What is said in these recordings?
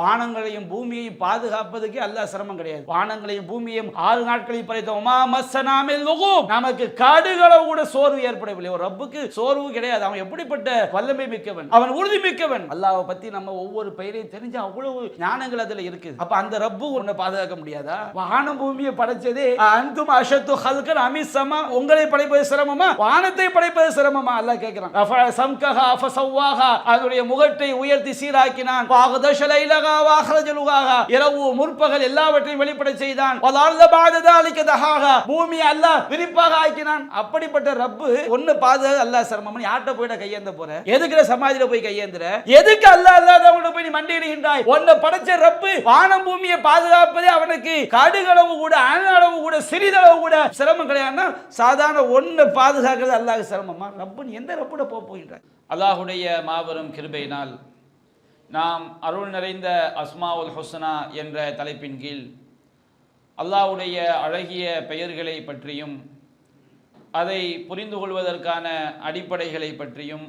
வானங்களையும் பூமியையும் பாதுகாப்பதுக்கே அல்லாஹ் சிரமம் கிடையாது. வானங்களையும் பூமியையும் 6 நாட்களில் படைத்தோமா மஸ்ஸனாமில் லுகூப், நமக்கு காடுகளவு கூட சோர்வு ஏற்படவில்லை. ஒரு ரப்புக்கு சோர்வு கிடையாது. அவன் எப்படிப்பட்ட வல்லமை மிக்கவன், அவன் உறுதி மிக்கவன். அல்லாஹ்வை பத்தி நம்ம ஒவ்வொரு பெயரையும் தெரிஞ்ச அவ்வளவு ஞானங்கள் அதுல இருக்குது. அப்ப அந்த ரப்பு உன்னை பாதுகாக்க முடியாதா? வானம் பூமியை படைச்சதே அன்தும் அஷத்து ஹல்கன் அமிஸ் சமா, உங்களை படைப்பது சிரமமா, வானத்தை படைப்பது சிரமமா? அல்லாஹ் கேட்கிறான். ரஃபஅ சம்கஹா ஃபஸவ்வாஹா, அதனுடைய முகட்டை உயர்த்தி சீராக்கினான். வஅக்தஷ இரவு முற்பகல் எல்லாவற்றையும் வெளிப்பட செய்தான். பூமி அல்லாஹ் விரிப்பாக ஆக்கினான். அப்படிப்பட்ட ரப்பு ஒன்னு பாதுகாக்க அல்லாஹ் சிரமம். யார்கிட்ட போய் கையேந்த போற? எதுக்கு சமாதியில போய் கையேந்துற? எதுக்கு அல்லாஹ் அல்லாதவங்க போய் நீ மண்டியிடுகின்றாய்? ஒன்ன படைச்ச ரப்பு வானம் பூமியை பாதுகாப்பதே அவனுக்கு கடுகளவு கூட அணளவு கூட சிறிதளவு கூட சிரமம் கிடையாதுன்னா சாதாரண ஒன்னு பாதுகாக்கிறது அல்லாஹ் சிரமமா? ரப்பு நீ எந்த ரப்புட போகின்றாய்? அல்லாஹுடைய மாபெரும் கிருபையினால் நாம் அருள் நிறைந்த அஸ்மாவுல் ஹுஸ்னா என்ற தலைப்பின் கீழ் அல்லாஹ்வுடைய அழகிய பெயர்களை பற்றியும் அதை புரிந்து கொள்வதற்கான அடிப்படைகளை பற்றியும்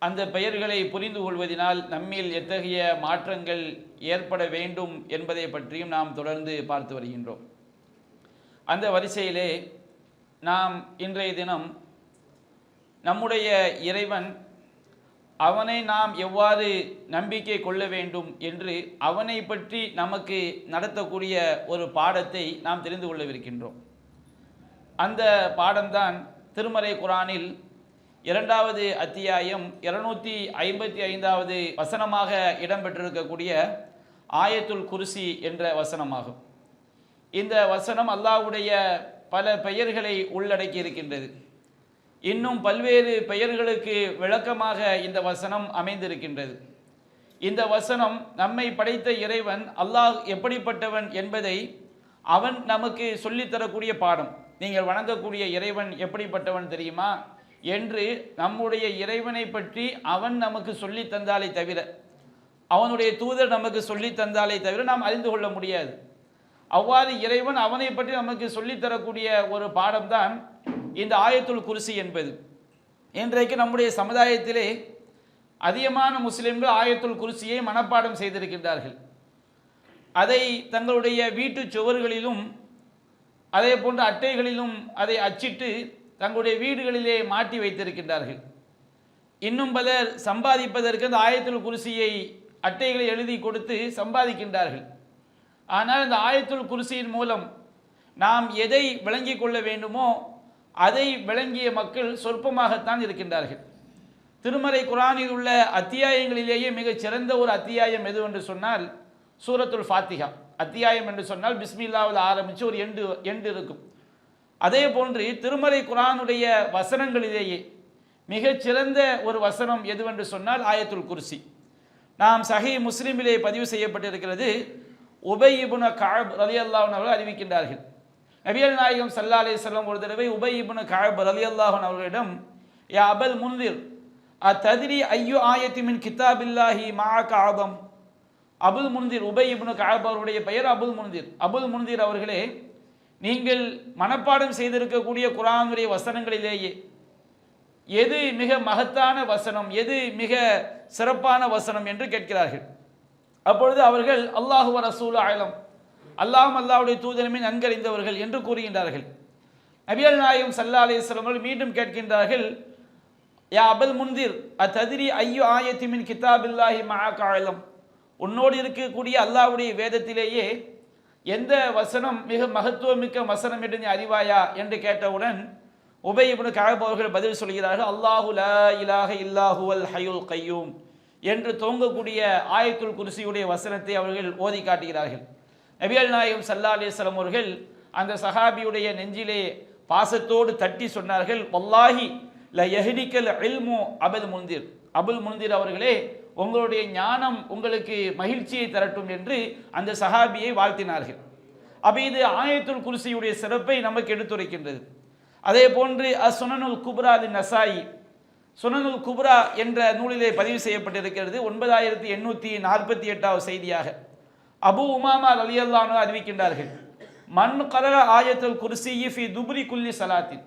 அந்த பெயர்களை புரிந்து கொள்வதனால் நம்மில் எத்தகைய மாற்றங்கள் ஏற்பட வேண்டும் என்பதை பற்றியும் நாம் தொடர்ந்து பார்த்து வருகின்றோம். அந்த வரிசையிலே நாம் இன்றைய தினம் நம்முடைய இறைவன் அவனை நாம் எவ்வாறு நம்பிக்கை கொள்ள வேண்டும் என்று அவனை பற்றி நமக்கு நடத்தக்கூடிய ஒரு பாடத்தை நாம் தெரிந்து கொள்ளவிருக்கின்றோம். அந்த பாடம்தான் திருமறை குர்ஆனில் 2வது அத்தியாயம் 255வது வசனமாக இடம்பெற்றிருக்கக்கூடிய ஆயத்துல் குர்சி என்ற வசனமாகும். இந்த வசனம் அல்லாஹ்வுடைய பல பெயர்களை உள்ளடக்கி இருக்கின்றது. இன்னும் பல்வேறு பெயர்களுக்கு விளக்கமாக இந்த வசனம் அமைந்திருக்கின்றது. இந்த வசனம் நம்மை படைத்த இறைவன் அல்லாஹ் எப்படிப்பட்டவன் என்பதை அவன் நமக்கு சொல்லித்தரக்கூடிய பாடம். நீங்கள் வணங்கக்கூடிய இறைவன் எப்படிப்பட்டவன் தெரியுமா என்று நம்முடைய இறைவனை பற்றி அவன் நமக்கு சொல்லி தந்தாலே தவிர, அவனுடைய தூதர் நமக்கு சொல்லி தந்தாலே தவிர நாம் அறிந்து கொள்ள முடியாது. அவ்வாறு இறைவன் அவனை பற்றி நமக்கு சொல்லித்தரக்கூடிய ஒரு பாடம்தான் இந்த ஆயத்துல் குர்சி என்பது. இன்றைக்கு நம்முடைய சமுதாயத்திலே அதிகமான முஸ்லிம்கள் ஆயத்துல் குர்சியை மனப்பாடம் செய்திருக்கின்றார்கள். அதை தங்களுடைய வீட்டு சுவர்களிலும் அதே போன்ற அட்டைகளிலும் அதை அச்சிட்டு தங்களுடைய வீடுகளிலே மாட்டி வைத்திருக்கின்றார்கள். இன்னும் பலர் சம்பாதிப்பதற்கு அந்த ஆயத்துல் குர்சியை அட்டைகளை எழுதி கொடுத்து சம்பாதிக்கின்றார்கள். ஆனால் இந்த ஆயத்துல் குர்சியின் மூலம் நாம் எதை விளங்கி கொள்ள வேண்டுமோ அதை விளங்கிய மக்கள் சொற்பமாகத்தான் இருக்கின்றார்கள். திருமறை குர்ஆனில் உள்ள அத்தியாயங்களிலேயே மிகச் சிறந்த ஒரு அத்தியாயம் எது என்று சொன்னால் சூரத்துல் ஃபாத்திஹா. அத்தியாயம் என்று சொன்னால் பிஸ்மில்லாவில் ஆரம்பித்து ஒரு எண்டு இருக்கும். அதே போன்று திருமறை குர்ஆனுடைய வசனங்களிலேயே மிகச்சிறந்த ஒரு வசனம் எதுவென்று சொன்னால் ஆயத்துல் குர்சி. நாம் சஹீஹ் முஸ்லிமிலே பதிவு செய்யப்பட்டிருக்கிறது. உபை இப்னு கஅப் ரலியல்லாஹு அன்ஹு அவர்கள் அறிவிக்கின்றார்கள். நபிகள் நாயகம் ஸல்லல்லாஹு அலைஹி வஸல்லம் ஒரு தடவை உபை இப்னு கஅப் ரலியல்லாஹு அன்ஹு அவர்களிடம், யா அபல் முன்திர் அதத்ரி ஐயு ஆயத்தி மின் கிதாபில்லாஹி மஅக அஸம். அபுல் முன்திர், உபை இப்னு கஅப் அவருடைய பெயர் அபுல் முன்திர். அபுல் முன்திர் அவர்களே, நீங்கள் மனப்பாடம் செய்திருக்கக்கூடிய குர்ஆனுடைய வசனங்களிலேயே எது மிக மகத்தான வசனம், எது மிக சிறப்பான வசனம் என்று கேட்கிறார்கள். அப்பொழுது அவர்கள் அல்லாஹு வ ரசூலு அலம், அல்லாஹ்வும் அல்லாஹ்வுடைய தூதருமே நன்கறிந்தவர்கள் என்று கூறுகின்றார்கள். நபிகள் நாயகம் ஸல்லல்லாஹு அலைஹி வஸல்லம் அவர்கள் மீண்டும் கேட்கின்றார்கள், யா அபல் முன்திர் அதத்ரி ஐயு ஆயத்தி மின் கிதாபில்லாஹி மஅக அஸம். உன்னோடு இருக்கக்கூடிய அல்லாஹ்வுடைய வேதத்திலேயே எந்த வசனம் மிக மகத்துவமிக்க வசனம் என்று நீ அறிவாயா என்று கேட்டவுடன் உபை இப்னு கஅப் அவர்கள் பதில் சொல்கிறார்கள், அல்லாஹு லா இலாஹ இல்லா ஹுவல் ஹய்யுல் கய்யூம் என்று துவங்கக்கூடிய ஆயத்துல் குர்சியுடைய வசனத்தை அவர்கள் ஓதி காட்டுகிறார்கள். நபிகள் நாயகம் ஸல்லல்லாஹு அலைஹி வஸல்லம் அவர்கள் அந்த சஹாபியுடைய நெஞ்சிலே பாசத்தோடு தட்டி சொன்னார்கள், வல்லாஹி ல யஹ்திகல் இல்மு அபுல் முன்திர். அபுல் முன்திர் அவர்களே, உங்களுடைய ஞானம் உங்களுக்கு மகிழ்ச்சியை தரட்டும் என்று அந்த சஹாபியை வாழ்த்தினார்கள். அப்ப இது ஆயத்துல் குர்சியுடைய சிறப்பை நமக்கு எடுத்துரைக்கின்றது. அதே போன்று சுனனுல் குப்ரா லின் நசாயி, சுனனுல் குப்ரா என்ற நூலிலே பதிவு செய்யப்பட்டிருக்கிறது. 9848வது செய்தியாக அபு உமாமா ரலியல்லாஹு அன்ஹு அறிவிக்கின்றார்கள், மன் கரஅ ஆயத்துல் குர்சி ஃபி துப்ரி குல்லி ஸலாத்தின்.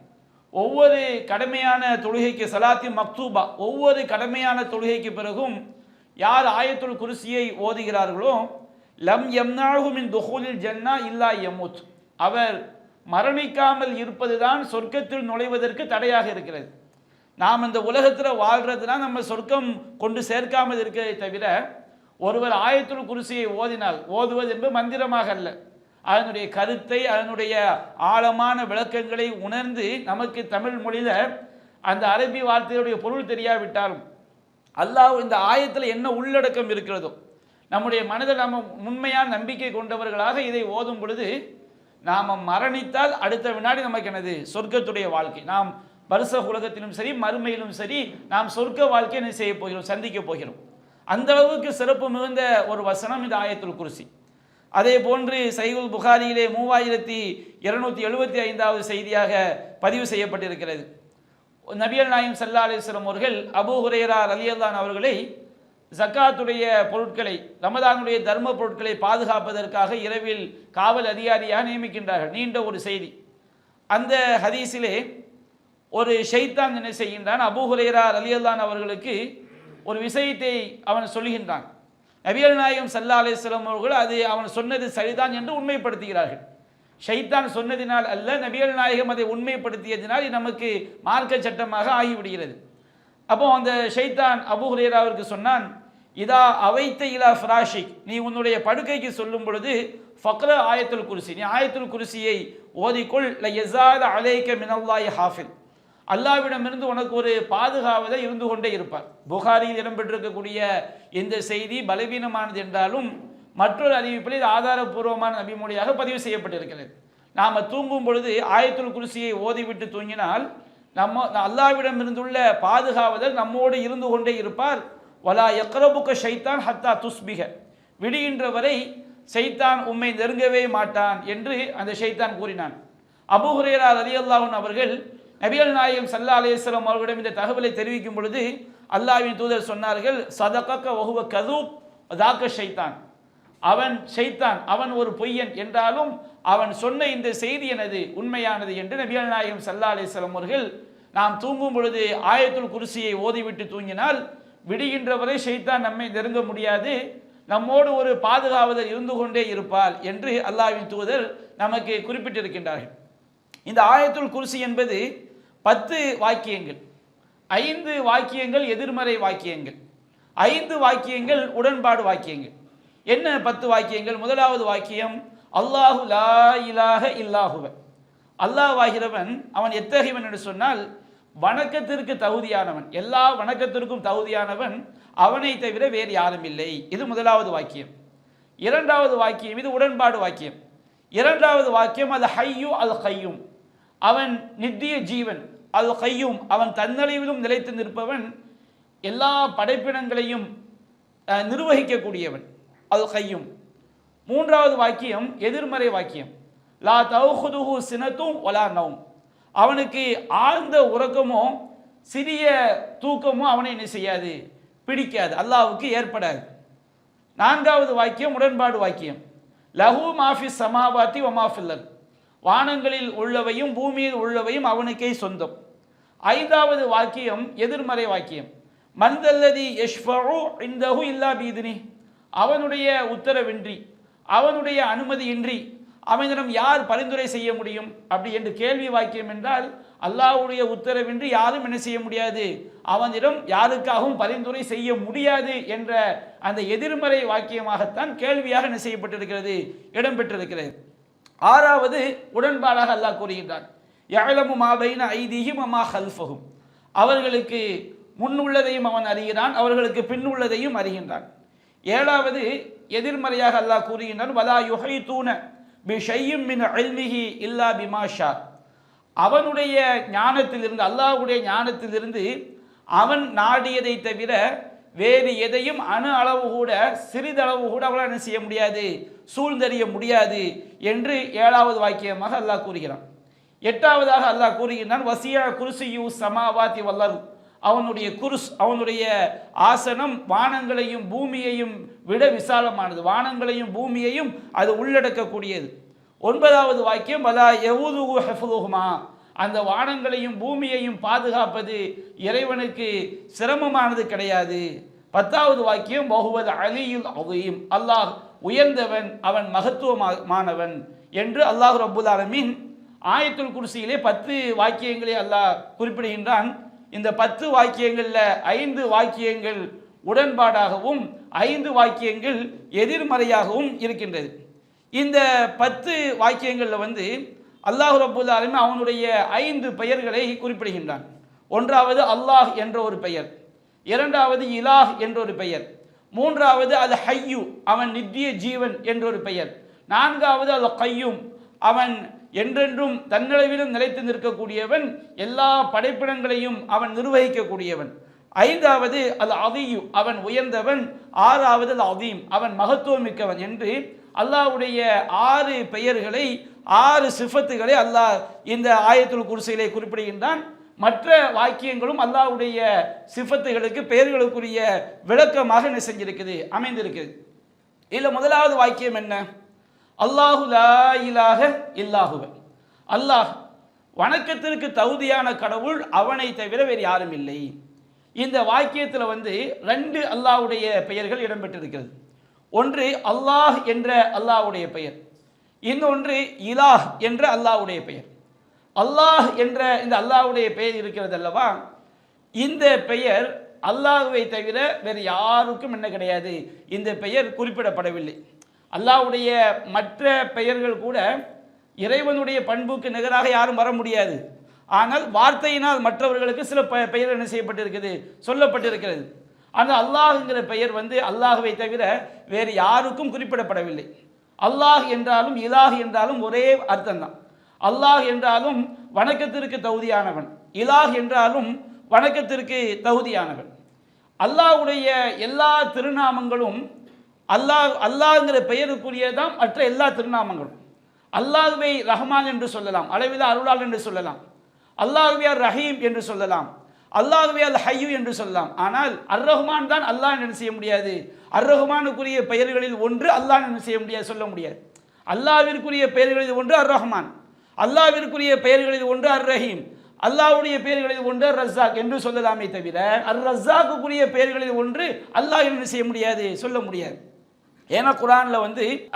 ஒவ்வொரு கடமையான தொழுகைக்கு, சலாத்தி மக்தூபா, ஒவ்வொரு கடமையான தொழுகைக்கு பிறகும் யார் ஆயத்துல் குர்சியை ஓதுகிறார்களோ லம் யம்னாஹு மின் துஹூலில் ஜன்னா இல்லா யமூத், அவர் மரணிக்காமல் இருப்பதுதான் சொர்க்கத்தில் நுழைவதற்கு தடையாக இருக்கிறது. நாம் இந்த உலகத்தில் வாழ்றதுனா நம்ம சொர்க்கம் கொண்டு சேர்க்காமல் இருக்கிறதை தவிர, ஒருவர் ஆயத்துல் குர்சியை ஓதினால், ஓதுவது என்பது மந்திரமாக அல்ல, அதனுடைய கருத்தை அதனுடைய ஆழமான விளக்கங்களை உணர்ந்து நமக்கு தமிழ் மொழியில் அந்த அரபி வார்த்தையுடைய பொருள் தெரியாவிட்டாலும் அல்லாஹ் இந்த ஆயத்தில் என்ன உள்ளடக்கம் இருக்கிறதோ நம்முடைய மனதில் நம்ம உண்மையான நம்பிக்கை கொண்டவர்களாக இதை ஓதும் பொழுது நாம் மரணித்தால் அடுத்த வினாடி நமக்கு என்னது சொர்க்கத்துடைய வாழ்க்கை. நாம் பரிசக உலகத்திலும் சரி மறுமையிலும் சரி நாம் சொர்க்க வாழ்க்கையை என்ன செய்ய போகிறோம், சந்திக்க போகிறோம். அந்த அளவுக்கு சிறப்பு மிகுந்த ஒரு வசனம் இந்த ஆயத்துல் குர்சி. அதே போன்று சஹீஹுல் புகாரியிலே 3275வது செய்தியாக பதிவு செய்யப்பட்டிருக்கிறது. நபிகள் நாயகம் ஸல்லல்லாஹு அலைஹி வஸல்லம் அவர்கள் அபூ ஹுரைரா ரலியல்லாஹு அன்ஹு அவர்களை ஜக்காத்துடைய பொருட்களை, ரமதானுடைய தர்ம பொருட்களை பாதுகாப்பதற்காக இரவில் காவல் அதிகாரியாக நியமிக்கின்றார்கள். நீண்ட ஒரு செய்தி. அந்த ஹதீஸிலே ஒரு ஷைத்தான் என்ன செய்கின்றான், அபூ ஹுரைரா ரலியல்லாஹு அன்ஹு அவர்களுக்கு ஒரு விஷயத்தை அவன் சொல்கின்றான். நபிகள் நாயகம் ஸல்லல்லாஹு அலைஹி வஸல்லம் அவர்கள் அது அவன் சொன்னது சரிதான் என்று உண்மைப்படுத்துகிறார்கள். ஷைத்தான் சொன்னதினால் அல்ல, நபிகள் நாயகம் அதை உண்மைப்படுத்தியதினால் நமக்கு மார்க்க சட்டமாக ஆகிவிடுகிறது. அப்போ அந்த ஷைத்தான் அபூ ஹுரைராவிற்கு சொன்னான், இதா அவைத்த இலா ஃபிராஷிக், நீ உன்னுடைய படுக்கைக்கு சொல்லும் பொழுது ஃபக்ர ஆயத்துல் குர்சி, நீ ஆயத்துல் குர்சியை ஓதிக்கொள், ல யஸால அலைக மினல்லாஹி ஹாஃபில், அல்லாஹ்விடமிருந்து உனக்கு ஒரு பாதுகாவலர் இருந்து கொண்டே இருப்பார். புகாரியில் இடம்பெற்றிருக்கக்கூடிய இந்த செய்தி பலவீனமானது என்றாலும் மற்றொரு அறிவிப்பில் இது ஆதாரபூர்வமான நபிமொழியாக பதிவு செய்யப்பட்டிருக்கிறது. நாம் தூங்கும் பொழுது ஆயத்துல் குர்சியை ஓதிவிட்டு தூங்கினால் நம்ம அல்லாஹ்விடம் இருந்துள்ள பாதுகாவலர் நம்மோடு இருந்து கொண்டே இருப்பார். வலா யக்ரபுக ஷைத்தான் ஹத்தா துஸ்பிக, விடுகின்ற வரை ஷைத்தான் உம்மை நெருங்கவே மாட்டான் என்று அந்த ஷைத்தான் கூறினான். அபூ ஹுரைரா ரலியல்லாஹு அன்ஹு அவர்கள் நபிகள் நாயகம் ஸல்லல்லாஹு அலைஹி வஸல்லம் அவர்களிடம் இந்த தகவலை தெரிவிக்கும் பொழுது அல்லாஹ்வின் தூதர் சொன்னார்கள், சதகக வஹுவ கதூப் தாக்க ஷைத்தான், அவன் ஷைத்தான், அவன் ஒரு பொய்யன் என்றாலும் அவன் சொன்ன இந்த செய்தி எனது உண்மையானது என்று நபிகள் நாயகம் ஸல்லல்லாஹு அலைஹி வஸல்லம் அவர்கள் நாம் தூங்கும் பொழுது ஆயத்துல் குர்சியை ஓதிவிட்டு தூங்கினால் விடுகின்ற வரை ஷைத்தான் நம்மை நெருங்க முடியாது, நம்மோடு ஒரு பாதுகாவலர் இருந்து கொண்டே இருப்பார் என்று அல்லாஹ்வின் தூதர் நமக்கு குறிப்பிட்டிருக்கின்றார்கள். இந்த ஆயத்துல் குர்சி என்பது 10 வாக்கியங்கள், 5 வாக்கியங்கள் எதிர்மறை வாக்கியங்கள், 5 வாக்கியங்கள் உடன்பாடு வாக்கியங்கள். என்ன 10 வாக்கியங்கள்? முதலாவது வாக்கியம் அல்லாஹு லா இலாஹ இல்லாஹுவ, அல்லாஹ்வாகிறவன் அவன் எத்தகையவன் என்று சொன்னால் வணக்கத்திற்கு தகுதியானவன், எல்லா வணக்கத்திற்கும் தகுதியானவன், அவனை தவிர வேறு யாரும் இல்லை. இது முதலாவது வாக்கியம். இரண்டாவது வாக்கியம் இது உடன்பாடு வாக்கியம். இரண்டாவது வாக்கியம் அது ஹய்யு அல் கையும், அவன் நித்திய ஜீவன், அல் கையும் அவன் தன்னழிவிலும் நிலைத்து நிற்பவன், எல்லா படைப்பினங்களையும் நிர்வகிக்கக்கூடியவன், அல் கையும். மூன்றாவது வாக்கியம் எதிர்மறை வாக்கியம், லா தௌஹுதுஹு சினத்தும் வலா நௌம், அவனுக்கு ஆழ்ந்த உறக்கமோ சிறிய தூக்கமோ அவனை என்ன செய்யாது, பிடிக்காது, அல்லாஹ்வுக்கு ஏற்படாது. நான்காவது வாக்கியம் உடன்பாடு வாக்கியம், லஹு மாஃபி சமாவாத்தி வமாஃபில்லர், வானங்களில் உள்ளவையும் பூமியில் உள்ளவையும் அவனுக்கே சொந்தம். ஐந்தாவது வாக்கியம் எதிர்மறை வாக்கியம், மன்தல்லதி யஷ்ஃபஉ இன்தஹு இல்லா பீதினி, அவனுடைய உத்தரவின்றி அவனுடைய அனுமதியின்றி அவனிடம் யார் பரிந்துரை செய்ய முடியும் அப்படி என்று கேள்வி வாக்கியம் என்றால் அல்லாஹ்வுடைய உத்தரவின்றி யாரும் என்ன செய்ய முடியாது, அவனிடம் யாருக்காகவும் பரிந்துரை செய்ய முடியாது என்ற அந்த எதிர்மறை வாக்கியமாகத்தான் கேள்வியாக என்ன செய்யப்பட்டிருக்கிறது, இடம்பெற்றிருக்கிறது. ஆறாவது உடன்பாடாக அல்லாஹ் கூறுகின்றான், யஅலமு மா பைன ஐதீஹிம் வமா கல்ஃபஹும், அவர்களுக்கு முன் உள்ளதையும் அவன் அறிகிறான், அவர்களுக்கு பின் உள்ளதையும் அறிகின்றான். ஏழாவது எதிர்மறையாக அல்லாஹ் கூறுகின்றான், வலா யுஹைதூன பிஷையின் மின் இல்மிஹி இல்லா பிமா ஷா, அவனுடைய ஞானத்திலிருந்து, அல்லாஹ்வுடைய ஞானத்திலிருந்து அவன் நாடியதை தவிர வேறு எதையும் அணு அளவு கூட சிறிதளவு கூட அவளால் என்ன செய்ய முடியாது, சூழ்ந்தறிய முடியாது என்று ஏழாவது வாக்கியமாக அல்லாஹ் கூறுகிறான். எட்டாவதாக அல்லாஹ் கூறுகின்றான், வசியா குர்சியு சமாவாத்தி வல்லர், அவனுடைய குருஸ், அவனுடைய ஆசனம் வானங்களையும் பூமியையும் விட விசாலமானது, வானங்களையும் பூமியையும் அது உள்ளடக்கக்கூடியது. ஒன்பதாவது வாக்கியம் வலா யஊதுஹு ஹிஃபுதுஹுமா, அந்த வானங்களையும் பூமியையும் பாதுகாப்பது இறைவனுக்கு சிரமமானது கிடையாது, 10வது வாக்கியம் வஹுவல் அலியுல் அஸீம், அல்லாஹ் உயர்ந்தவன், அவன் மகத்துவமானவன் என்று அல்லாஹ் ரப்புல் ஆலமீன் ஆயத்துல் குர்சியிலே 10 வாக்கியங்களை அல்லாஹ் குறிப்பிடுகின்றான். இந்த 10 வாக்கியங்களில் 5 வாக்கியங்கள் உடன்பாடாகவும் 5 வாக்கியங்கள் எதிர்மறையாகவும் இருக்கின்றது. இந்த 10 வாக்கியங்களில் அல்லாஹ் ரப்புல் ஆலமீன் அவனுடைய 5 பெயர்களை குறிப்பிடுகின்றான். ஒன்றாவது அல்லாஹ் என்ற ஒரு பெயர், இரண்டாவது இலாஹ் என்ற ஒரு பெயர், மூன்றாவது அல் ஹய்யு அவன் நித்திய ஜீவன் என்ற ஒரு பெயர், நான்காவது அல் கையும் அவன் என்றென்றும் தன்னளவிலும் நிலைத்து நிற்கக்கூடியவன், எல்லா படைப்பிடங்களையும் அவன் நிர்வகிக்கக்கூடியவன், ஐந்தாவது அல் அதியு அவன் உயர்ந்தவன், ஆறாவது அல் அதீம் அவன் மகத்துவம் மிக்கவன் என்று அல்லாஹ்வுடைய 6 பெயர்களை 6 சிஃபத்துகளை அல்லாஹ் இந்த ஆயத்துல் குர்சியிலே குறிப்பிடுகின்றான். மற்ற வாக்கியங்களும் அல்லாஹ்வுடைய சிஃபத்துகளுக்கு பெயர்களுக்குரிய விளக்கமாக என்ன செஞ்சிருக்குது, அமைந்திருக்குது. இதில் முதலாவது வாக்கியம் என்ன? அல்லாஹு லா இலாஹ இல்லாஹுவ, அல்லாஹ் வணக்கத்திற்கு தகுதியான கடவுள், அவனை தவிர வேறு யாரும் இல்லை. இந்த வாக்கியத்தில் 2 அல்லாஹ்வுடைய பெயர்கள் இடம்பெற்றிருக்கிறது. ஒன்று அல்லாஹ் என்ற அல்லாஹ்வுடைய பெயர், இன்னொன்று இலாஹ் என்ற அல்லாஹ்வுடைய பெயர். அல்லாஹ் என்ற இந்த அல்லாஹ்வுடைய பெயர் இருக்கிறது அல்லவா, இந்த பெயர் அல்லாஹ்வை தவிர வேறு யாருக்கும் என்ன கிடையாது, இந்த பெயர் குறிப்பிடப்படவில்லை. அல்லாஹ்வுடைய மற்ற பெயர்கள் கூட இறைவனுடைய பண்புக்கு நிகராக யாரும் வர முடியாது. ஆனால் வார்த்தையினால் மற்றவர்களுக்கு சில பெயர் என்ன செய்யப்பட்டிருக்கிறது, சொல்லப்பட்டிருக்கிறது. அந்த அல்லாஹ்ங்கிற பெயர் அல்லாஹ்வை தவிர வேறு யாருக்கும் குறிப்பிடப்படவில்லை. அல்லாஹ் என்றாலும் இலாஹ் என்றாலும் ஒரே அர்த்தம்தான். அல்லாஹ் என்றாலும் வணக்கத்திற்கு தகுதியானவன், இலாஹ் என்றாலும் வணக்கத்திற்கு தகுதியானவன். அல்லாஹ்வுடைய எல்லா திருநாமங்களும் அல்லாஹ்ங்கிற பெயருக்குரியதான் மற்ற எல்லா திருநாமங்களும். அல்லாஹ்வை ரஹ்மான் என்று சொல்லலாம், அளவிலா அருளால் என்று சொல்லலாம், அல்லாஹ்வை ரஹீம் என்று சொல்லலாம், அல்லாஹ்வை அல் ஹய்யு என்று சொல்லலாம். ஆனால் அர் ரஹ்மான் தான் அல்லாஹ் என்ன செய்ய முடியாது, அர் ரஹ்மானுக்குரிய பெயர்களில் ஒன்று அல்லாஹ் என்ன செய்ய முடியாது, சொல்ல முடியாது. அல்லாஹ்விற்குரிய பெயர்களில் ஒன்று அர் ரஹ்மான், அல்லாஹ்விற்குரிய பெயர்களில் ஒன்று அர் ரஹீம், அல்லாஹ்வுடைய பெயர்களில் ஒன்று அர் ரஸாக் என்று சொல்லலாமே தவிர அர் ரஸாக்குரிய பெயர்களில் ஒன்று அல்லாஹ் என்ன செய்ய முடியாது, சொல்ல முடியாது. ஏன்னா குர்ஆன்ல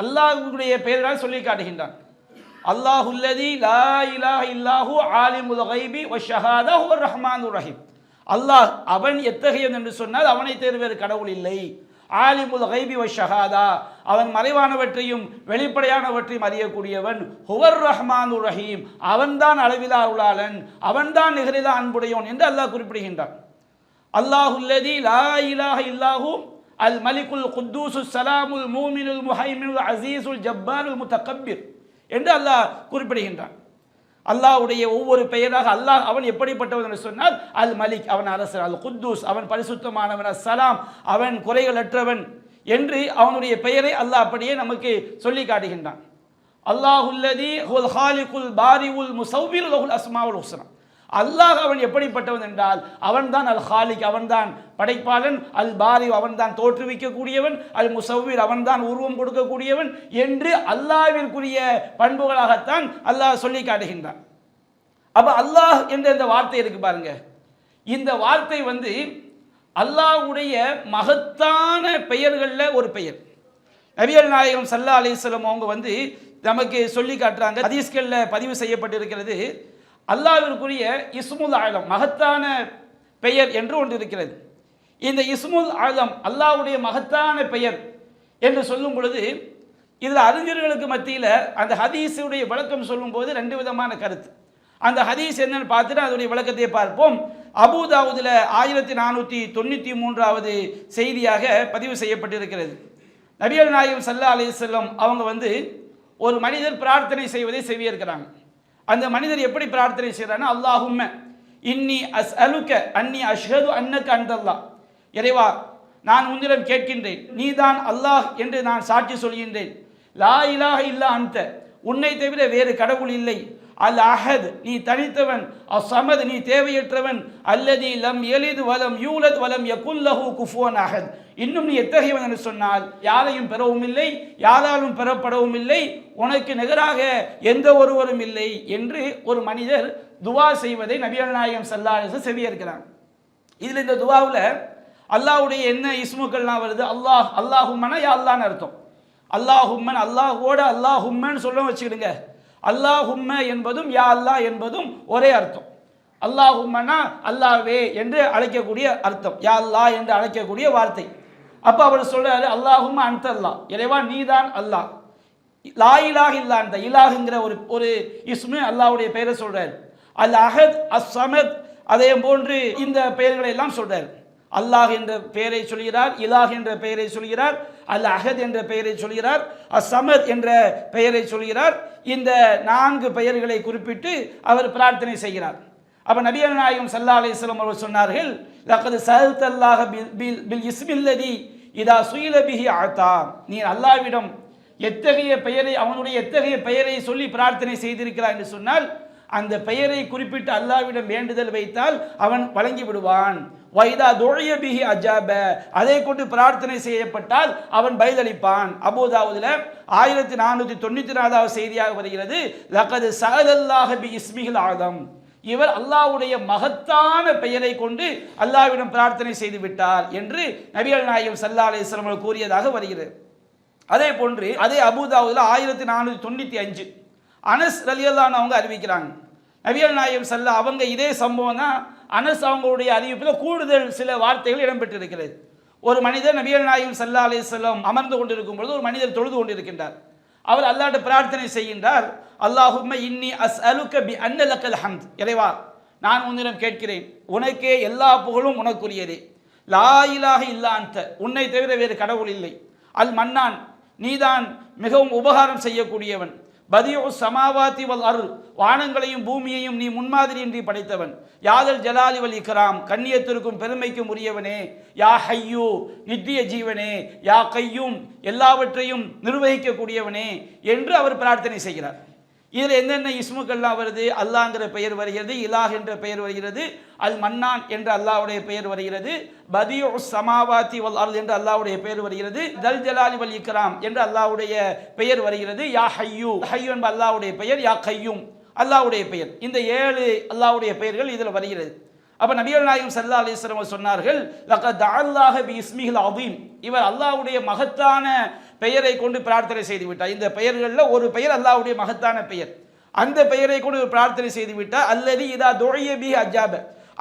அல்லாஹ்வுடைய பெயர்களால் சொல்லி காட்டுகின்றான். அல்லாஹுல்லதி லா இலாஹ இல்லாஹு ஆலிமுல் கைபி வஷ்ஷஹாதா ஹுவர் ரஹ்மானுர் ரஹீம், அல்லாஹ் அவன் எத்தகையவன் என்று சொன்னால் அவனை தவிர வேறு கடவுள் இல்லை. ஆலிமுல் கைபி வஷ்ஷஹாதா அவன் மறைவானவற்றையும் வெளிப்படையானவற்றையும் அறியக்கூடியவன். ஹுவர் ரஹ்மானுர் ரஹீம் அவன்தான் அளவிலா அருளாளன், அவன்தான் நிகரிலா அன்புடையவன் என்று அல்லாஹ் குறிப்பிடுகின்றான். அல்லாஹுல்லதி லா இலாஹ இல்லாஹு அல் மலிகுல் குத்தூசு ஸலாமுல் மூமினுல் முஹைமினுல் அஸீஸுல் ஜப்பாருல் முத்தகப்பிர் என்று அல்லாஹ் குறிப்பிடுகின்றான். அல்லாஹ்வுடைய ஒவ்வொரு பெயராக அல்லாஹ் அவன் எப்படிப்பட்டவன் என்று சொன்னால் அல் மலிக் அவன் அரசன், அல் குத்தூஸ் அவன் பரிசுத்தமானவன், அஸ்ஸலாம் அவன் குறைகளற்றவன் என்று அவனுடைய பெயரை அல்லாஹ் அப்படியே நமக்கு சொல்லி காட்டுகின்றான். அல்லாஹுல்லதி ஹுல் ஹாலிகுல் பாரிவுல் முஸவ்விர் லஹுல் அஸ்மாவுல் ஹுஸ்னா, அல்லாஹ் அவன் எப்படிப்பட்டவன் என்றால் அவன்தான் அல் ஹாலிக் அவன்தான் படைப்பாளன், அல் பாரி அவன்தான் தோற்றுவிக்கக்கூடியவன், அல் முஸவ்விர் அவன்தான் உருவம் கொடுக்கக்கூடியவன் என்று அல்லாஹ்விற்குரிய பண்புகளாகத்தான் அல்லாஹ் சொல்லி காட்டுகின்றான். அப்ப அல்லாஹ் என்ற இந்த வார்த்தை இருக்கு பாருங்க, இந்த வார்த்தை அல்லாஹ்வுடைய மகத்தான பெயர்கள்ல ஒரு பெயர். நபிகள் நாயகம் ஸல்லல்லாஹு அலைஹி வஸல்லம் அவங்க நமக்கு சொல்லி காட்டுறாங்க, ஹதீஸ்கள்ல பதிவு செய்யப்பட்டிருக்கிறது. அல்லாஹ்விற்குரிய இஸ்முல் ஆலம் மகத்தான பெயர் என்று ஒன்று இருக்கிறது. இந்த இஸ்முல் ஆலம் அல்லாஹ்வுடைய மகத்தான பெயர் என்று சொல்லும் பொழுது இதில் அறிஞர்களுக்கு மத்தியில் அந்த ஹதீஸுடைய விளக்கம் சொல்லும் போது 2 விதமான கருத்து. அந்த ஹதீஸ் என்னன்னு பார்த்துட்டு அதனுடைய விளக்கத்தை பார்ப்போம். அபூதாவுதில் 1493வது செய்தியாக பதிவு செய்யப்பட்டிருக்கிறது. நபிகள் நாயகம் ஸல்லல்லாஹு அலைஹி வஸல்லம் அவங்க ஒரு மனிதர் பிரார்த்தனை செய்வதை செவியிருக்கிறாங்க. அந்த மனிதர் எப்படி பிரார்த்தனை செய்கிறான்னா, அல்லாஹும்ம இன்னி அஸ்அலுக அன்னி அஷ்ஹது அன்னக அன்தல்லாஹ், இறைவா நான் உன்னிடம் கேட்கின்றேன், நீதான் அல்லாஹ் என்று நான் சாட்சி சொல்கின்றேன். லா இலாஹ இல்லா அன்த உன்னை தவிர வேறு கடவுள் இல்லை. அல் அஹத் நீ தனித்தவன், அஸ்ஸமத் நீ தேவையற்றவன், அல்லதி லம் யலித் வலம் யூலத் வலம் யகுல் லஹு குஃபுவன் அஹத் இன்னும் நீ எத்தகையவன் என்று சொன்னால் யாரையும் பெறவும் இல்லை, யாராலும் பெறப்படவும் இல்லை, உனக்கு நிகராக எந்த ஒருவரும் இல்லை என்று ஒரு மனிதர் துவா செய்வதை நபிகள் நாயகம் ஸல்லல்லாஹு அலைஹி வஸல்லம் செவியிருக்கிறார். இதில் இந்த துவாவில் அல்லாஹ்வுடைய என்ன இஸ்முக்கள்லாம் வருது? அல்லாஹ், அல்லாஹும்மனா யா அல்லாஹ்னு அர்த்தம். அல்லாஹும்மன், அல்லாஹ்வோட அல்லாஹும்மன்னு சொல்ல வச்சுக்கிடுங்க. அல்லாஹும்ம என்பதும் யா அல்லாஹ் என்பதும் ஒரே அர்த்தம். அல்லாஹும்மனா அல்லாஹ்வே என்று அழைக்கக்கூடிய அர்த்தம், யா அல்லாஹ் என்று அழைக்கக்கூடிய வார்த்தை. அப்ப அவர் சொல்றாரு அல்லாஹும்ம அன்த அல்லாஹ், இறைவா நீதான் அல்லாஹ். லா இலாஹ இல்லா அன்த, இலாஹ்ங்கிற ஒரு இஸ்மு அல்லாஹ்வுடைய பெயரை சொல்றாரு. அல் அஹத், அஸ் ஸமத், அதே போன்று இந்த பெயர்களை எல்லாம் சொல்றார். அல்லாஹ் என்ற பெயரை சொல்கிறார், இலாஹ் என்ற பெயரை சொல்கிறார், அல் அஹத் என்ற பெயரை சொல்கிறார், அஸ் ஸமத் என்ற பெயரை சொல்கிறார். இந்த 4 பெயர்களை குறிப்பிட்டு அவர் பிரார்த்தனை செய்கிறார். அப்ப நபிகள் நாயகம் ஸல்லல்லாஹு அலைஹி வஸல்லம் அவர்கள் சொன்னார்கள், லக்கத் சஅல்தல்லாஹ பில் இஸ்மில்லதி இதா சுயில பிஹி அத்தா, நீ அல்லாஹ்விடம் எத்தகைய பெயரை, அவனுடைய எத்தகைய பெயரை சொல்லி பிரார்த்தனை செய்திருக்கிறார் என்று சொன்னால், அந்த பெயரை குறிப்பிட்டு அல்லாஹ்விடம் வேண்டுதல் வைத்தால் அவன் வழங்கி விடுவான். வைதா துஅய பிஹி அஜாப, அதை கொண்டு பிரார்த்தனை செய்யப்பட்டால் அவன் பதிலளிப்பான். அபூதாவுதுல 1494வது செய்தியாக வருகிறது, லக்கத் சஅலல்லாஹ பி இஸ்மிஹில் ஆதம், இவர் அல்லாஹ்வுடைய மகத்தான பெயரை கொண்டு அல்லாஹ்விடம் பிரார்த்தனை செய்து விட்டார் என்று நபிகள் நாயகம் ஸல்லல்லாஹு அலைஹி வஸல்லம் கூறியதாக வருகிறது. அதே போன்று அதே அபூதாவுதுல 1495 அனஸ் ரலியல்லாஹு அன்ஹு அவங்க அறிவிக்கிறாங்க. நபிகள் நாயகம் ஸல்லல்லாஹு அவங்க இதே சம்பவம் தான் அனஸ் அவங்களுடைய அறிவிப்பில் கூடுதல் சில வார்த்தைகள் இடம்பெற்றிருக்கிறது. ஒரு மனிதர் நபிகள் நாயகம் ஸல்லல்லாஹு அலைஹி வஸல்லம் அமர்ந்து கொண்டிருக்கும் பொழுது ஒரு மனிதர் தொழுது கொண்டிருக்கின்றார். அவர் அல்லாஹ்விடம் பிரார்த்தனை செய்கின்றார், அல்லாஹும்ம இன்னி அஸ்அலுக பி அன்ன லக்கல் ஹம்த், இறைவா நான் உன்னிடம் கேட்கிறேன், உனக்கே எல்லா புகழும் உனக்குரியதே. லா இலாஹ இல்லா அன்த, உன்னை தவிர வேறு கடவுள் இல்லை. அல் மன்னான், நீதான் மிகவும் உபகாரம் செய்யக்கூடியவன். பதியு சமாவாத்தி வல் அருள், வானங்களையும் பூமியையும் நீ முன்மாதிரியின்றி படைத்தவன். யாதல் ஜலாலி வல் இக்ராம், கண்ணியத்திற்கும் பெருமைக்கும் உரியவனே. யா ஹய்யூ, நித்திய ஜீவனே. யா கையும், எல்லாவற்றையும் நிர்வகிக்கக்கூடியவனே என்று அவர் பிரார்த்தனை செய்கிறார். இதில் என்னென்ன இஸ்முக்கள்லாம் வருது? அல்லாஹ்ங்கிற பெயர் வருகிறது, இலாஹ் என்ற பெயர் வருகிறது, அல் மன்னான் என்ற அல்லாஹ்வுடைய பெயர் வருகிறது, பதியு சமாவாத்தி வல் அர்ல் என்ற அல்லாஹ்வுடைய பெயர் வருகிறது, தல் ஜலாலி வல் இக்ராம் என்ற அல்லாஹ்வுடைய பெயர் வருகிறது, யா ஹய்யூ, ஹய்யூ என்ப அல்லாஹ்வுடைய பெயர், யா கையும் அல்லாஹ்வுடைய பெயர். இந்த 7 அல்லாஹ்வுடைய பெயர்கள் இதில் வருகிறது. அப்ப நபிகள் நாயகம் ஸல்லல்லாஹு அலைஹி வஸல்லம் சொன்னார்கள், லக்கத் தஅல்லாஹ பி இஸ்மிஹில் அதீம், இவர் அல்லாஹ்வுடைய மகத்தான பெயரை கொண்டு பிரார்த்தனை செய்து விட்டார். இந்த பெயர்களில் ஒரு பெயர் அல்லாஹ்வுடைய மகத்தான பெயர், அந்த பெயரை கொண்டு பிரார்த்தனை செய்து விட்டார். அல்லதி இதா துஅய பிஹி அஜாப,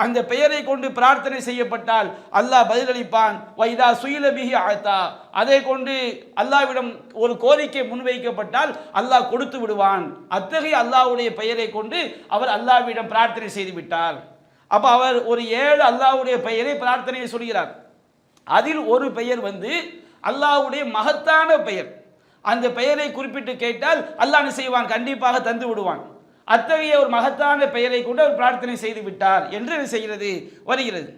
அந்த பெயரை கொண்டு பிரார்த்தனை செய்யப்பட்டால் அல்லாஹ் பதிலளிப்பான். வைதா சுயில பிஹி அத்தா, அதை கொண்டு அல்லாஹ்விடம் ஒரு கோரிக்கை முன்வைக்கப்பட்டால் அல்லாஹ் கொடுத்து விடுவான். அத்தகைய அல்லாஹ்வுடைய பெயரை கொண்டு அவர் அல்லாஹ்விடம் பிரார்த்தனை செய்து விட்டார். அப்ப அவர் ஒரு 7 அல்லாஹ்வுடைய பெயரை பிரார்த்தனையை சொல்கிறார். அதில் ஒரு பெயர் அல்லாஹ்வுடைய மகத்தான பெயர். அந்த பெயரை குறிப்பிட்டு கேட்டால் அல்லாஹ் என்ன செய்வான்? கண்டிப்பாக தந்து விடுவான். அத்தகைய ஒரு மகத்தான பெயரை கொண்டு அவர் பிரார்த்தனை செய்து விட்டார் என்று செய்கிறது வருகிறது.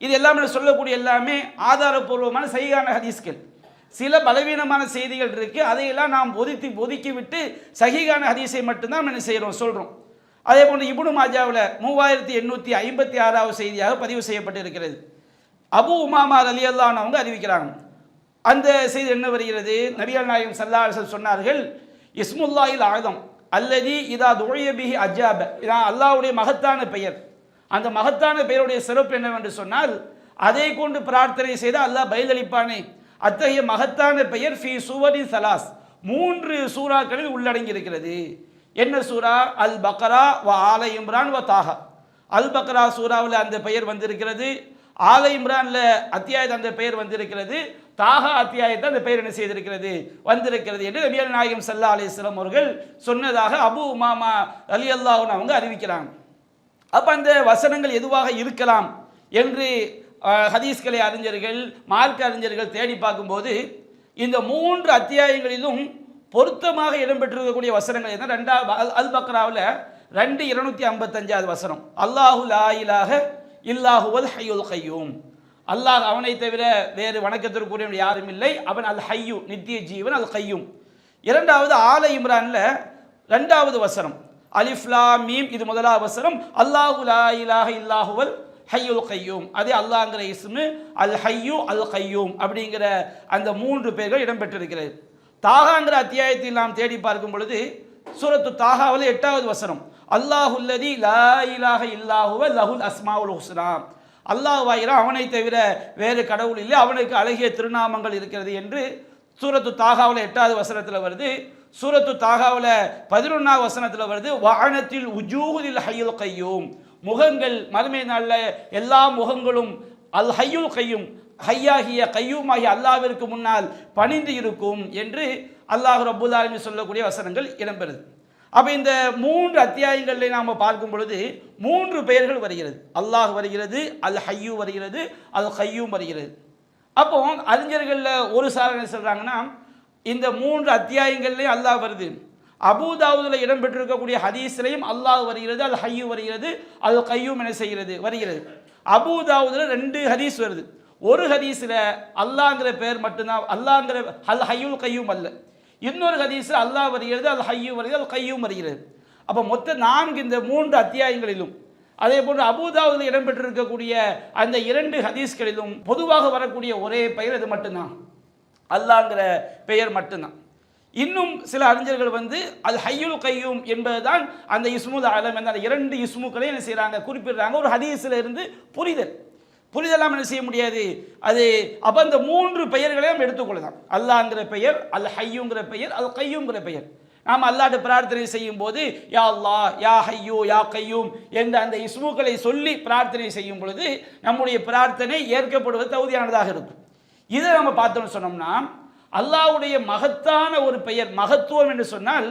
இது எல்லாமே சொல்லக்கூடிய எல்லாமே ஆதாரபூர்வமான சஹீஹான ஹதீஸ்கள். சில பலவீனமான செய்திகள் இருக்கு, அதையெல்லாம் நாம் ஒதுக்கி விட்டு சஹீஹான ஹதீஸை மட்டும்தான் என்ன செய்கிறோம், சொல்றோம். அதே போன்று இப்னு மாஜாவில் 3856வது செய்தியாக பதிவு செய்யப்பட்டிருக்கிறது. அபூ உமாமா ரலியல்லாஹு அன்ஹு அவங்க அறிவிக்கிறாங்க. அந்த செய்தி என்ன வருகிறது? நபிகள் நாயகம் ஸல்லல்லாஹு அலைஹி வஸல்லம் சொன்னார்கள், இஸ்முல்லாஹில் ஆதம் அல்லதி இதா துஅய பிஹி அஜாப, இதான் அல்லாஹ்வுடைய மகத்தான பெயர். அந்த மகத்தான பெயருடைய சிறப்பு என்னவென்று சொன்னால், அதை கொண்டு பிரார்த்தனை செய்தால் அல்லாஹ் பதிலளிப்பானே. அத்தகைய மகத்தான பெயர் ஃபி சூவரி சலாஸ், 3 சூறாக்களில் உள்ளடங்கி இருக்கிறது. என்ன சூரா? அல் பக்ரா வ ஆல இம்ரான் வ தாஹா. அல் பக்ரா சூராவில் அந்த பெயர் வந்திருக்கிறது, ஆல இம்ரான்ல அத்தியாயத்தில் அந்த பெயர் வந்திருக்கிறது, தாஹா அத்தியாயத்தில் அந்த பெயர் என்ன செய்திருக்கிறது, வந்திருக்கிறது என்று நபிகள் நாயகம் ஸல்லல்லாஹு அலைஹி வஸல்லம் அவர்கள் சொன்னதாக அபூ உமாமா ரலியல்லாஹு அன்ஹு அவங்க அறிவிக்கிறாங்க. அப்ப அந்த வசனங்கள் எதுவாக இருக்கலாம் என்று ஹதீஸ்களை அறிஞர்கள், மார்க்க அறிஞர்கள் தேடி பார்க்கும்போது இந்த 3 அத்தியாயங்களிலும் பொருத்தமாக இடம்பெற்றிருக்கக்கூடிய வசனங்கள் என்ன? அல் பக்ராவில் 2255வது வசனம், அல்லாஹு லா இலாஹ இல்லாஹுவல் ஹய்யுல் கய்யூம், அல்லாஹ் அவனை தவிர வேறு வணக்கத்திற்குரிய யாரும் இல்லை, அவன் அல் ஹய்யு நித்திய ஜீவன், அல் கய்யூம். 2வது ஆல இம்ரான்ல 2வது வசனம் அலிஃப் லாம் மீம், இது 1வது வசனம், அல்லாஹு லா இலாஹ இல்லாஹுவல் ஹய்யுல் கய்யூம், அதே அல்லாஹ்ங்கிற இஸ்மு அல் ஹய்யு அல் கய்யூம் அப்படிங்கிற அந்த 3 பெயர்கள் இடம்பெற்றிருக்கிறது. தாகாங்கிற அத்தியாயத்தில் நாம் தேடி பார்க்கும் பொழுது சூரத்து தாகாவில் 8வது வசனம், அல்லாஹுல்லதி லா இலாஹ இல்லாஹுவ லஹுல் அஸ்மாவுல் ஹுஸ்னா, அல்லாஹ் வாயிரம் அவனை தவிர வேறு கடவுள் இல்லை, அவனுக்கு அழகிய திருநாமங்கள் இருக்கிறது என்று சூரத்து தாகாவில் 8வது வசனத்தில் வருது. சூரத்து தாகாவில் 11வது வசனத்தில் வருது, வானத்தில் உஜூஹுல் ஹய்யுல் கையூம், முகங்கள் மறுமை நாளில் எல்லா முகங்களும் அல் ஹய்யுல் கையூம், ஹையாகிய கையூமாகிய அல்லாஹ்விற்கு முன்னால் பணிந்து இருக்கும் என்று அல்லாஹ் ரப்புல் ஆலமீன் சொல்லக்கூடிய வசனங்கள் இடம்பெறுது. அப்போ இந்த 3 அத்தியாயங்களில் நாம் பார்க்கும் பொழுது 3 பெயர்கள் வருகிறது. அல்லாஹ் வருகிறது, அல் ஹய்யூ வருகிறது, அல் கையூம் வருகிறது. அப்போ அறிஞர்களில் ஒரு சார் என்ன சொல்கிறாங்கன்னா, இந்த 3 அத்தியாயங்கள்லேயும் அல்லாஹ் வருது, அபூதாவுதில் இடம்பெற்றிருக்கக்கூடிய ஹதீஸ்லையும் அல்லாஹ் வருகிறது, அல் ஹய்யூ வருகிறது, அல் கையூம் என்ன செய்கிறது வருகிறது. அபூதாவுதில் 2 ஹதீஸ் வருது. ஒரு ஹதீஸில் அல்லாங்கிற பெயர் மட்டும்தான், அல்லாங்கிற அல் ஹய்யுல் கையூம் அல்ல. இன்னொரு ஹதீஸில் அல்லாஹ் வருகிறது, அல் ஹய்யூ வருகிறது, அல் கையூம் வருகிறது. அப்போ மொத்தம் 4 இந்த 3 அத்தியாயங்களிலும் அதே போன்று அபூதாவுதில் இடம்பெற்றிருக்கக்கூடிய அந்த 2 ஹதீஸ்களிலும் பொதுவாக வரக்கூடிய ஒரே பெயர் இது மட்டும்தான், அல்லாங்கிற பெயர் மட்டும்தான். இன்னும் சில அறிஞர்கள் அல் ஹய்யுல் கையூம் என்பதுதான் அந்த இஸ்முல் ஆலம் என்ற அந்த 2 இஸ்முக்களை என்ன செய்கிறாங்க, குறிப்பிடுறாங்க. ஒரு ஹதீஸில் இருந்து புரிதெல்லாம் என்ன செய்ய முடியாது. அது அப்போ அந்த 3 பெயர்களை நம்ம எடுத்துக்கொள்ளலாம். அல்லாங்கிற பெயர், அல் ஹய்யுங்கிற பெயர், அல் கையூங்கிற பெயர். நாம் அல்லாஹ்ட்ட பிரார்த்தனை செய்யும் போது யா அல்லாஹ், யா ஹய்யூ, யா கையூம் என்ற அந்த இஸ்முக்களை சொல்லி பிரார்த்தனை செய்யும் பொழுது நம்முடைய பிரார்த்தனை ஏற்கப்படுவது தகுதியானதாக இருக்கும். இதை நம்ம பார்த்தோம்னு சொன்னோம்னா, அல்லாஹ்வுடைய மகத்தான ஒரு பெயர், மகத்துவம் என்று சொன்னால்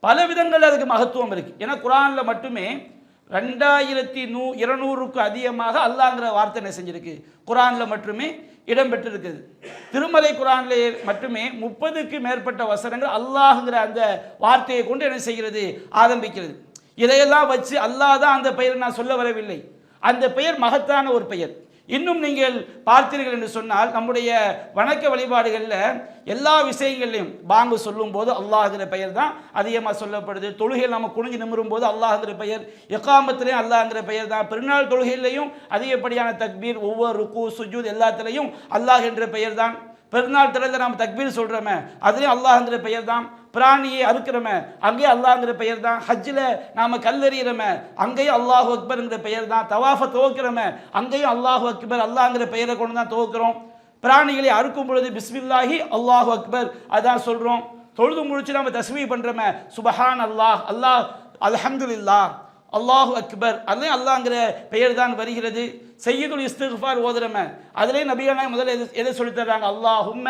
பல விதங்கள் அதுக்கு மகத்துவம் இருக்கு. ஏன்னா குர்ஆனில் மட்டுமே 2200க்கு அதிகமாக அல்லாஹ்ங்கிற வார்த்தை என்ன செஞ்சிருக்கு, குர்ஆனில் மட்டுமே இடம்பெற்றிருக்குது. திருமலை குர்ஆனிலே மட்டுமே 30க்கு மேற்பட்ட வசனங்கள் அல்லாஹ்ங்கிற அந்த வார்த்தையை கொண்டு என்ன செய்கிறது, ஆரம்பிக்கிறது. இதையெல்லாம் வச்சு அல்லாஹ் தான் அந்த பெயரை நான் சொல்ல வரவில்லை, அந்த பெயர் மகத்தான ஒரு பெயர். இன்னும் நீங்கள் பார்த்தீர்கள் என்று சொன்னால், நம்முடைய வணக்க வழிபாடுகளில் எல்லா விஷயங்கள்லையும் பாங்கு சொல்லும் போது அல்லாஹ்ங்கிற பெயர் தான் அதிகமாக சொல்லப்படுது. தொழுகையில் நம்ம குனிஞ்சு நிமிரும் போது அல்லாஹ்ங்கிற பெயர், இகாமத்திலையும் அல்லாஹ்ங்கிற பெயர் தான். பெருநாள் தொழுகையிலையும் அதிகப்படியான தக்பீர், ஒவ்வொரு ருக்கு சுஜூத் எல்லாத்திலையும் அல்லாஹ் என்ற பெயர் தான். பெருநாள் திறந்த நாம் தக்பீர் சொல்கிறோமே அதுலேயும் அல்லாஹ்ங்கிற பெயர் தான். பிராணியை அறுக்கிறோமே அங்கேயும் அல்லாஹ்ங்கிற பெயர் தான். ஹஜ்ஜில் நாம் கல்லெறிகிறோமே அங்கேயும் அல்லாஹு அக்பர்ங்கிற பெயர் தான். தவாஃபை துவக்கிறோமே அங்கேயும் அல்லாஹு அக்பர் அல்லாஹ்ங்கிற பெயரை கொண்டு தான் துவக்கிறோம். பிராணிகளை அறுக்கும் பொழுது பிஸ்மில்லாஹி அல்லாஹு அக்பர் அதான் சொல்கிறோம். தொழுது முடிச்சு நம்ம தஸ்மீ பண்ணுறோமே சுபஹான் அல்லாஹ், அல்லாஹ் அல்ஹம்துலில்லாஹ், அல்லாஹு அக்பர் அதுலேயும் அல்லாஹ்ங்கிற பெயர் தான் வருகிறது. சய்யிதுல் இஸ்திக்ஃபார் ஓதுறோமே அதுலேயும் நபியான முதல்ல எதை சொல்லித் தர்றாங்க, அல்லாஹும்ம,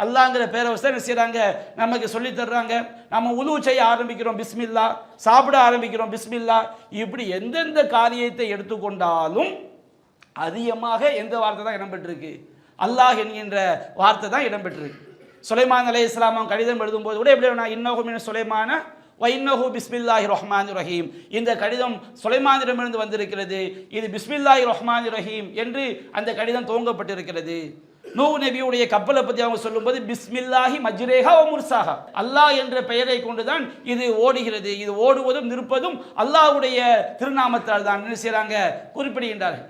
அல்லாங்கிற பேரை வச்சு என்ன செய்கிறாங்க, நமக்கு சொல்லி தர்றாங்க. நம்ம உலு செய்ய ஆரம்பிக்கிறோம் பிஸ்மில்லா, சாப்பிட ஆரம்பிக்கிறோம் பிஸ்மில்லா. இப்படி எந்தெந்த காரியத்தை எடுத்துக்கொண்டாலும் அதிகமாக எந்த வார்த்தை தான் இடம்பெற்றிருக்கு, அல்லாஹ் என்கின்ற வார்த்தை தான் இடம்பெற்றிருக்கு. சுலைமான் அலைஹிஸ்ஸலாம் கடிதம் எழுதும்போது கூட எப்படி இன்னஹு மின் சுலைமான வ இன்னஹு பிஸ்மில்லாஹி ரஹ்மானிர் ரஹீம், இந்த கடிதம் சுலைமானிடமிருந்து வந்திருக்கிறது, இது பிஸ்மில்லாஹி ரஹ்மானிர் ரஹீம் என்று அந்த கடிதம் துவங்கப்பட்டிருக்கிறது. நூஹ் நபியுடைய கப்பலை பற்றி அவங்க சொல்லும்போது பிஸ்மில்லாஹி மஜ்ரேஹா வ முர்சாஹா, அல்லாஹ் என்ற பெயரை கொண்டுதான் இது ஓடுகிறது, இது ஓடுவதும் நிற்பதும் அல்லாஹ்வுடைய திருநாமத்தால் தான் என்ன செய்கிறாங்க குறிப்பிடுகின்றார்கள்.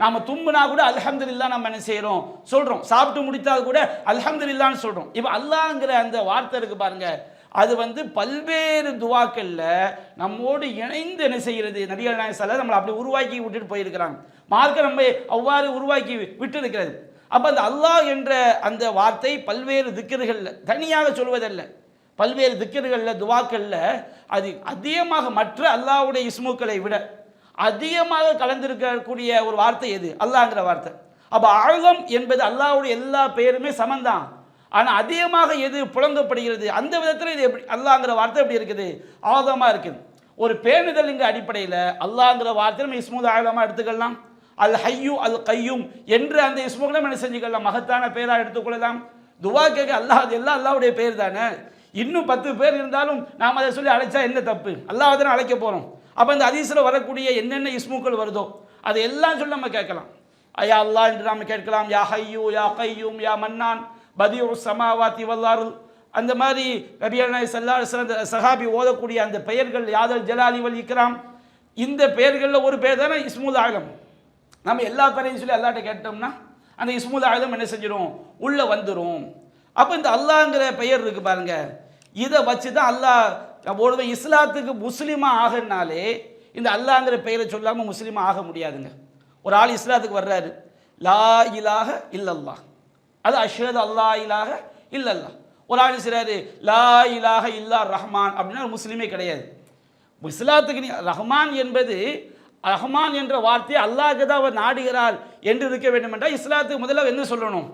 நாம் தும்புனா கூட அல்ஹம்துலில்லாஹ் நம்ம என்ன செய்கிறோம் சொல்கிறோம், சாப்பிட்டு முடித்தால் கூட அல்ஹம்துலில்லாஹ்னு சொல்கிறோம். இப்போ அல்லாஹ்ங்கிற அந்த வார்த்தை இருக்கு பாருங்க, அது பல்வேறு துவாக்கள்ல நம்மோடு இணைந்து என்ன செய்கிறது, நபிகள் நாயகம் ஸல்லல்லாஹு அலைஹி வஸல்லம் நம்மளை அப்படி உருவாக்கி விட்டுட்டு போயிருக்கிறாங்க. மார்க்கம் நம்ம அவ்வாறு உருவாக்கி விட்டு இருக்கிறது. அப்போ அந்த அல்லாஹ் என்ற அந்த வார்த்தை பல்வேறு திக்ருகளில் தனியாக சொல்வதல்ல, பல்வேறு திக்ருகளில் துவாக்களில் அது அதிகமாக மற்ற அல்லாஹ்வுடைய இஸ்முக்களை விட அதிகமாக கலந்திருக்கக்கூடிய ஒரு வார்த்தை எது, அல்லாஹ்ங்கிற வார்த்தை. அப்போ ஆழம் என்பது அல்லாஹ்வுடைய எல்லா பெயருமே சமந்தான், ஆனால் அதிகமாக எது புழங்கப்படுகிறது அந்த விதத்தில் இது எப்படி அல்லாஹ்ங்கிற வார்த்தை எப்படி இருக்குது, ஆழமாக இருக்குது. ஒரு பேணுதல் இங்கே அடிப்படையில் அல்லாஹ்ங்கிற வார்த்தை நம்ம இஸ்முல் ஆழமாக எடுத்துக்கலாம். அல் ஹய்யூ அல் கையூம் என்று அந்த இஸ்முகளை என்ன செஞ்சுக்கலாம், மகத்தான பெயராக எடுத்துக்கொள்ளலாம். துவா கேட்க அல்லாஹ், அது எல்லாம் அல்லாஹ்வுடைய பெயர் தானே. இன்னும் 10 பேர் இருந்தாலும் நாம் அதை சொல்லி அழைச்சா என்ன தப்பு, அல்லாஹ் தானே அழைக்க போகிறோம். அப்போ அந்த ஹதீஸில் வரக்கூடிய என்னென்ன இஸ்முக்கள் வருதோ அதை எல்லாம் சொல்லி நம்ம கேட்கலாம். யா அல்லாஹ் என்று நாம் கேட்கலாம், யா ஹய்யூ யா கையூம் யா மன்னான் பதியு சமாவாத்தி வல்லாருல், அந்த மாதிரி நபிகள் நாயகம் ஸல்லல்லாஹு அலைஹி வஸல்லம் சஹாபி ஓதக்கூடிய அந்த பெயர்கள் யாதல் ஜலாலி வல் இக்ராம், இந்த பெயர்களில் ஒரு பெயர் தானே இஸ்முல் ஆலம். நம்ம எல்லா பேரையும் சொல்லி அல்லாஹ்ட்ட கேட்டோம்னா அந்த இஸ்முல் ஆலம் என்ன செஞ்சிடும், உள்ளே வந்துடும். அப்போ இந்த அல்லாஹ்ங்கிற பெயர் இருக்கு பாருங்க, இதை வச்சு தான் அல்லாஹ் ஒருவன் இஸ்லாத்துக்கு முஸ்லீமாக ஆகனாலே இந்த அல்லாஹ்ங்கிற பெயரை சொல்லாமல் முஸ்லீமாக ஆக முடியாதுங்க. ஒரு ஆள் இஸ்லாத்துக்கு வர்றாரு, லா இலாஹ இல்லல்லாஹ், அது அஷ்ஹது அல்லா இலாஹ இல்லல்லாஹ். ஒரு ஆள் செய்றாரு, லா இலாஹ இல்லா ரஹ்மான் அப்படின்னா முஸ்லீமே கிடையாது. இஸ்லாத்துக்கு ரஹ்மான் என்பது, ரஹ்மான் என்ற வார்த்தையை அல்லாஹ்க்கு தான் அவர் நாடுகிறார் என்று இருக்க வேண்டும் என்றால் இஸ்லாத்துக்கு முதல்ல என்ன சொல்லணும்?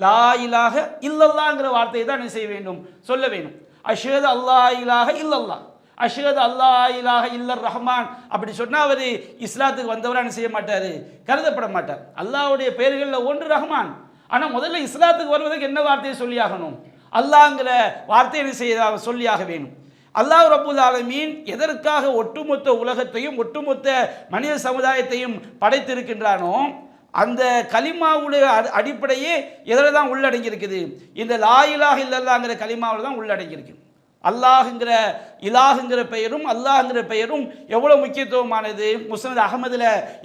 லா இலாஹ இல்லல்லாஹ்ங்கிற வார்த்தையை தான் என்ன செய்ய வேண்டும்? சொல்ல வேண்டும். அஷ்ஹது அல்லா இலாஹ இல்லல்லாஹ், அஷ்ஹது அல்லா இலாஹ இல்லர் ரஹ்மான் அப்படி சொன்னா அவர் இஸ்லாத்துக்கு வந்தவரா என்ன செய்ய மாட்டாரு? கருதப்பட மாட்டார். அல்லாஹ்வுடைய பெயர்களில் ஒன்று ரஹ்மான். ஆனா முதல்ல இஸ்லாத்துக்கு வருவதற்கு என்ன வார்த்தையை சொல்லியாகணும்? அல்லாஹ்ங்கிற வார்த்தையை என்ன செய்ய சொல்லியாக வேணும். அல்லாஹ் ரப்புல் ஆலமீன் எதற்காக ஒட்டுமொத்த உலகத்தையும் ஒட்டுமொத்த மனித சமுதாயத்தையும் படைத்திருக்கின்றானோ அந்த கலிமாவுடைய அடிப்படையே எதில் தான் உள்ளடங்கி இருக்குது? இந்த லா இலாஹ இல்லல்லாஹ்ங்கிற கலிமாவில் தான் உள்ளடங்கி இருக்குது. அல்லாஹ்ங்கிற இலாஹுங்கிற பெயரும் அல்லாஹ்ங்கிற பெயரும் எவ்வளவு முக்கியத்துவமானது? முஸ்னத் அஹமதுல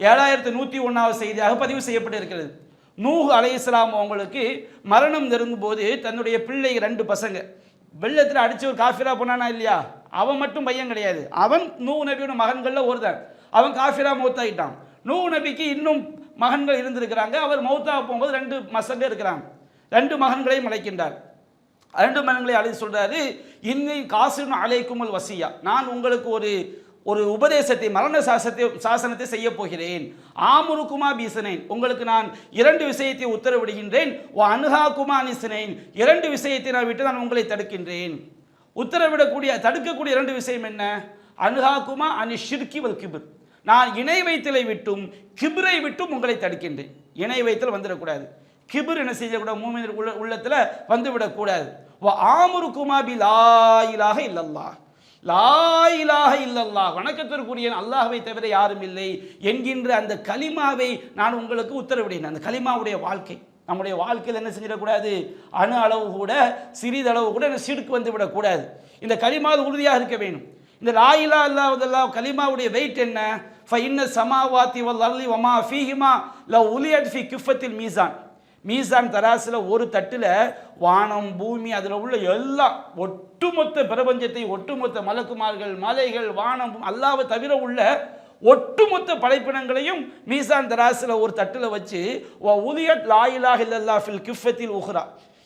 7101வது செய்தியாக பதிவு செய்யப்பட்டிருக்கிறது. நூஹ் அலைஹிஸ்ஸலாம் அவங்களுக்கு மரணம் நெருங்கும் போது தன்னுடைய பிள்ளை 2 பசங்க வெள்ளத்தில் அடிச்சு ஒரு காஃபிரா போனானா இல்லையா? அவன் மட்டும் பையன் கிடையாது, அவன் நூஹ் நபியோட மகன்கள்ல ஒருத்தன். அவன் காஃபிரா மௌத்தாயிட்டான். நூஹ் நபிக்கு இன்னும் மகன்கள் இருந்திருக்கிறாங்க. அவர் மௌத்தாக போகும்போது 2 பசங்க இருக்கிறாங்க. 2 மகன்களையும் அழைக்கின்றார். 2 மகன்களை அழைத்து சொல்றாரு, இன்னி காசின் அலைக்குமுல் வசியா, நான் உங்களுக்கு ஒரு உபதேசத்தை, மரண சாசனத்தை செய்ய போகிறேன். ஆமுருக்குமா பீசனேன், உங்களுக்கு நான் 2 விஷயத்தை உத்தரவிடுகின்றேன். அனுஹாக்குமா நிசனேன், 2 விஷயத்தை நான் விட்டு நான் உங்களை தடுக்கின்றேன். உத்தரவிடக்கூடிய தடுக்கக்கூடிய 2 விஷயம் என்ன? அனுஹாக்குமா அனி ஷிர்கி வல் கிப்ர், நான் இணை வைத்தலை விட்டும் கிப்ரை விட்டும் உங்களை தடுக்கின்றேன். இணை வைத்தல் வந்துடக்கூடாது, கிப்ர் என்ன செய்யக்கூடாது? மூமின் உள்ளத்துல வந்துவிடக்கூடாது. ஆமுருக்குமா பி லா இலாஹ இல்லல்லாஹ், லா இலாஹ இல்லல்லாஹ், வணக்கத்திற்குரிய அல்லாஹ்வை தவிர யாரும் இல்லை என்கின்ற அந்த கலிமாவை நான் உங்களுக்கு உத்தரவிடுகிறேன். அந்த கலிமாவுடைய வாழ்க்கை நம்முடைய வாழ்க்கையில் என்ன செஞ்சிடக்கூடாது? அணு அளவு கூட சிறிதளவு கூட சிடுக்கு வந்து விடக்கூடாது. இந்த கலிமா உறுதியாக இருக்க வேண்டும். இந்த லா இலாஹ இல்லல்லாஹ் கலிமாவுடைய வெயிட் என்ன? ஃபஇன்ன ஸமாவாத்தி வல் அர்லி வமா ஃபீஹிமா லவ் உலியத் ஃபீ கிஃபத்தில் மீசான், மீசான் தராசில் ஒரு தட்டில் வானம் பூமி அதில் உள்ள எல்லா ஒட்டுமொத்த பிரபஞ்சத்தை, ஒட்டுமொத்த மலக்குமார்கள் மலைகள் வானம் அல்லாஹ்வை தவிர உள்ள ஒட்டுமொத்த படைப்பினங்களையும் மீசான் தராசில் ஒரு தட்டில் வச்சு உலியத் லா இலாஹ இல்லல்லாஹ் ஃபில் கிஃபத்தில் உஹ்ரா,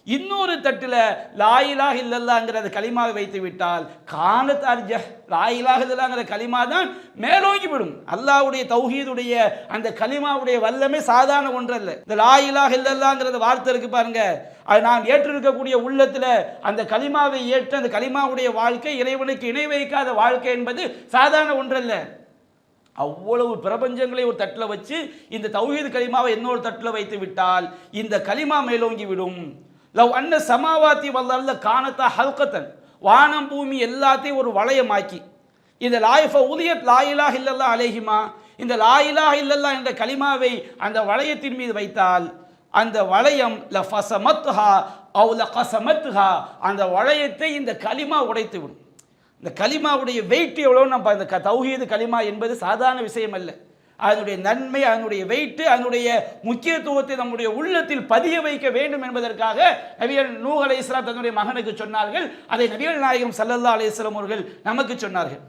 இன்னொரு தட்டில் லா இலாஹ இல்லல்லாஹ்ங்கிற கலிமாவை வைத்து விட்டால் கானத் அர்ஜஹ், லா இலாஹ இல்லல்லாஹ்ங்கிற கலிமா தான் மேலோங்கி விடும். அல்லாஹ்வுடைய தௌஹீதுடைய அந்த கலிமாவுடைய வல்லமை சாதாரண ஒன்றல்ல. இந்த லா இலாஹ இல்லல்லாஹ்ங்கிற வார்த்தை இருக்கு பாருங்க, அது நாம் ஏற்றிருக்கக்கூடிய உள்ளத்தில் அந்த கலிமாவை ஏற்று அந்த கலிமாவுடைய வாழ்க்கை, இறைவனுக்கு இணை வைக்காத வாழ்க்கை என்பது சாதாரண ஒன்றல்ல. அவ்வளவு பிரபஞ்சங்களை ஒரு தட்டில் வச்சு இந்த தௌஹீது கலிமாவை இன்னொரு தட்டில் வைத்து விட்டால் இந்த கலிமா மேலோங்கி விடும். லவ் அன்ன சமாவாத்தி வல்லல்ல கானத்தா ஹல்கத்தன், வானம் பூமி எல்லாத்தையும் ஒரு வளையமாக்கி இந்த லாயிஃப உலியத் லா இலாஹ இல்லல்லாஹ் அலைஹிமா, இந்த லா இலாஹ இல்லல்லாஹ் என்ற கலிமாவை அந்த வளையத்தின் மீது வைத்தால் அந்த வளையம் லஃபஸமத்ஹா அவ் லகஸமத்ஹா, அந்த வளையத்தை இந்த கலிமா உடைத்து விடும். இந்த கலிமாவுடைய வெயிட் எவ்வளோ? நம்ம இந்த தௌஹீது கலிமா என்பது சாதாரண விஷயம் அல்ல. அதனுடைய நன்மை, அதனுடைய வெயிட்டு, அதனுடைய முக்கியத்துவத்தை நம்முடைய உள்ளத்தில் பதிய வைக்க வேண்டும் என்பதற்காக நபிகள் நூஹ் அலைஹிஸ்ஸலாம் தன்னுடைய மகனுக்கு சொன்னார்கள். அதை நபிகள் நாயகம் ஸல்லல்லாஹு அலைஹி வஸல்லம் அவர்கள் நமக்கு சொன்னார்கள்.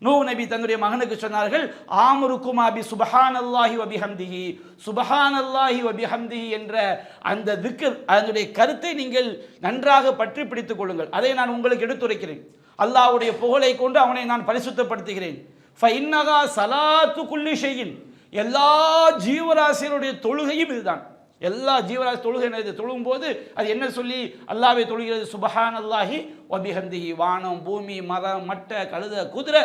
நூஹ் நபி தன்னுடைய மகனுக்கு சொன்னார்கள், ஆமுருக்குமா பி சுப்ஹானல்லாஹி வ பிஹம்திஹி, சுப்ஹானல்லாஹி வ பிஹம்திஹி என்ற அந்த திக்ர், அதனுடைய கருத்தை நீங்கள் நன்றாக பற்றி பிடித்துக் கொள்ளுங்கள். அதை நான் உங்களுக்கு எடுத்துரைக்கிறேன். அல்லாஹ்வுடைய புகழை கொண்டு அவனை நான் பரிசுத்தப்படுத்துகிறேன். ஃபஇன்னஹா ஸலாத்து குல்லி ஷைஇன், எல்லா ஜீவராசிகளுடைய தொழுகையும் இதுதான். எல்லா ஜீவராசி தொழுகை தொழுகும் போது அது என்ன சொல்லி அல்லாஹ்வை தொழுகிறது? சுப்ஹானல்லாஹி வ பிஹம்திஹி, வானம் பூமி மரம் மட்ட கழுத குதிரை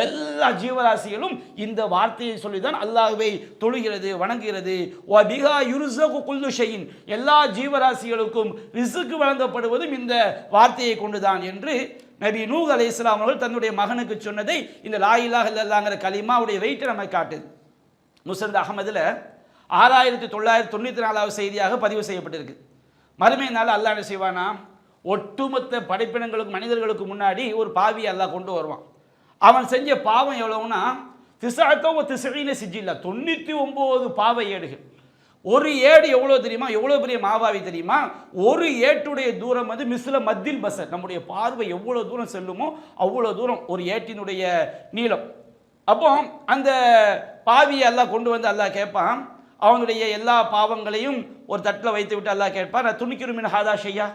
எல்லா ஜீவராசிகளும் இந்த வார்த்தையை சொல்லி தான் அல்லாஹ்வை தொழுகிறது, வணங்குகிறது. வ பிஹா யுர்ஸகு குல்லு ஷைஇன், எல்லா ஜீவராசிகளுக்கும் ரிஸ்க் வழங்கப்படுவதும் இந்த வார்த்தையை கொண்டுதான் என்று நபி நூஹ் அலைஹிஸ்ஸலாம் அவர்கள் தன்னுடைய மகனுக்கு சொன்னதை இந்த லா இலாஹ இல்லல்லாஹ்ங்கிற கலிமாவுடைய வெயிட்டை நமக்கு காட்டுது. முஸ்னத் அஹமதுல 6994வது செய்தியாக பதிவு செய்யப்பட்டிருக்கு. மறுமை நாள் அல்லாஹ் என்ன செய்வானா, ஒட்டுமொத்த படைப்பினங்களுக்கு மனிதர்களுக்கு முன்னாடி ஒரு பாவியை அல்லாஹ் கொண்டு வருவான். அவன் செஞ்ச பாவம் எவ்வளவுனா 99 சிஜில்லா, 99 பாவ ஏடுகள். ஒரு ஏடு எவ்வளோ தெரியுமா? எவ்வளோ பெரிய மாவாவி தெரியுமா? ஒரு ஏட்டுடைய தூரம் வந்து மிஸ்ல மத்தில் பசர், நம்முடைய பார்வை எவ்வளோ தூரம் செல்லுமோ அவ்வளோ தூரம் ஒரு ஏட்டினுடைய நீளம். அப்போ அந்த பாவியை எல்லாம் கொண்டு வந்து அல்லாஹ் கேட்பான், அவனுடைய எல்லா பாவங்களையும் ஒரு தட்டில் வைத்து விட்டு அல்லாஹ் கேட்பார், நான் துணிக்கிருமின் ஹாதா ஷையா,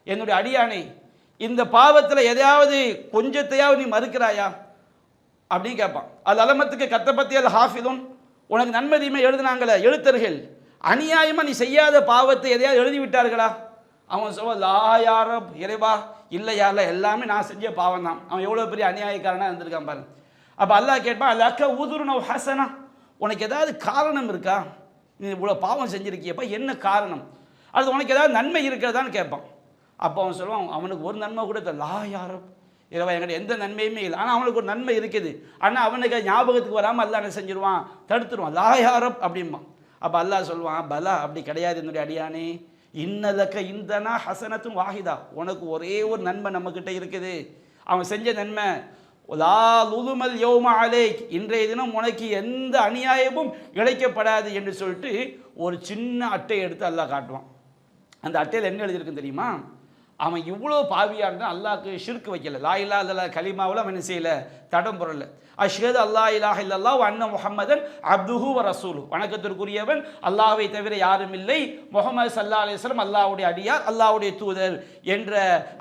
என்னுடைய அடியானை இந்த பாவத்தில் எதையாவது கொஞ்சத்தையாவது நீ மறுக்கிறாயா அப்படின்னு கேட்பான். அது அலமத்துக்கு கத்தப்பத்தி அல் ஹாஃபிதுன், உனக்கு நன்மதியுமே எழுதினாங்களே எழுத்தர்கள், அநியாயமாக நீ செய்யாத பாவத்தை எதையாவது எழுதி விட்டார்களா? அவன் சொல்ல, லா யா ரப், இறைவா இல்லை யாரில், எல்லாமே நான் செஞ்ச பாவம் தான். அவன் எவ்வளோ பெரிய அநியாயக்காரனாக இருந்திருக்கான் பாருங்க. அப்போ அல்லாஹ் கேட்பான், அல்லாக்க ஊதுருன ஹசனா, உனக்கு ஏதாவது காரணம் இருக்கா? நீ இவ்வளோ பாவம் செஞ்சுருக்கியப்பா, என்ன காரணம்? அது உனக்கு ஏதாவது நன்மை இருக்கிறதான்னு கேட்பான். அப்போ அவன் சொல்லுவான், அவனுக்கு ஒரு நன்மை கூட தெரியல. லா யா ரப், இறைவா என்கிட்ட எந்த நன்மையுமே இல்லை, ஆனால் அவனுக்கு ஒரு நன்மை இருக்குது. ஆனால் அவனுக்கு ஞாபகத்துக்கு வராமல் அல்லாஹ் என்ன செஞ்சிருவான், தடுத்துருவான். லா யா ரப் அப்படிம்பான். அப்போ அல்லாஹ் சொல்லுவான், பலா அப்படி கிடையாது என்னுடைய அடியானே, இன்னலக்க இந்தனா ஹசனத்தும் வாஹிதா, உனக்கு ஒரே ஒரு நன்மை நம்மக்கிட்ட இருக்குது. அவன் செஞ்ச நன்மை, லா லுலுமல் யௌமா அலைக், இன்றைய தினம் உனக்கு எந்த அநியாயமும் இழைக்கப்படாது என்று சொல்லிட்டு ஒரு சின்ன அட்டையை எடுத்து அல்லாஹ் காட்டுவான். அந்த அட்டையில் என்ன எழுதியிருக்குன்னு தெரியுமா? அவன் இவ்வளோ பாவியாக இருந்தால் அல்லாஹ்க்கு ஷிர்க் வைக்கல, லா இலாஹ இல்லல்லாஹ் கலிமாவில் அவன் என்ன செய்யலை, தடம் புரல. அஷ்ஹது அல்லா இலாஹ இல்லல்லாஹ் வ அன்ன முஹம்மதன் அப்துஹு வ ரசூலு, வணக்கத்திற்குரியவன் அல்லாஹ்வை தவிர யாரும் இல்லை, முஹம்மது ஸல்லல்லாஹு அலைஹி வஸல்லம் அல்லாஹ்வுடைய அடியார், அல்லாஹ்வுடைய தூதர் என்ற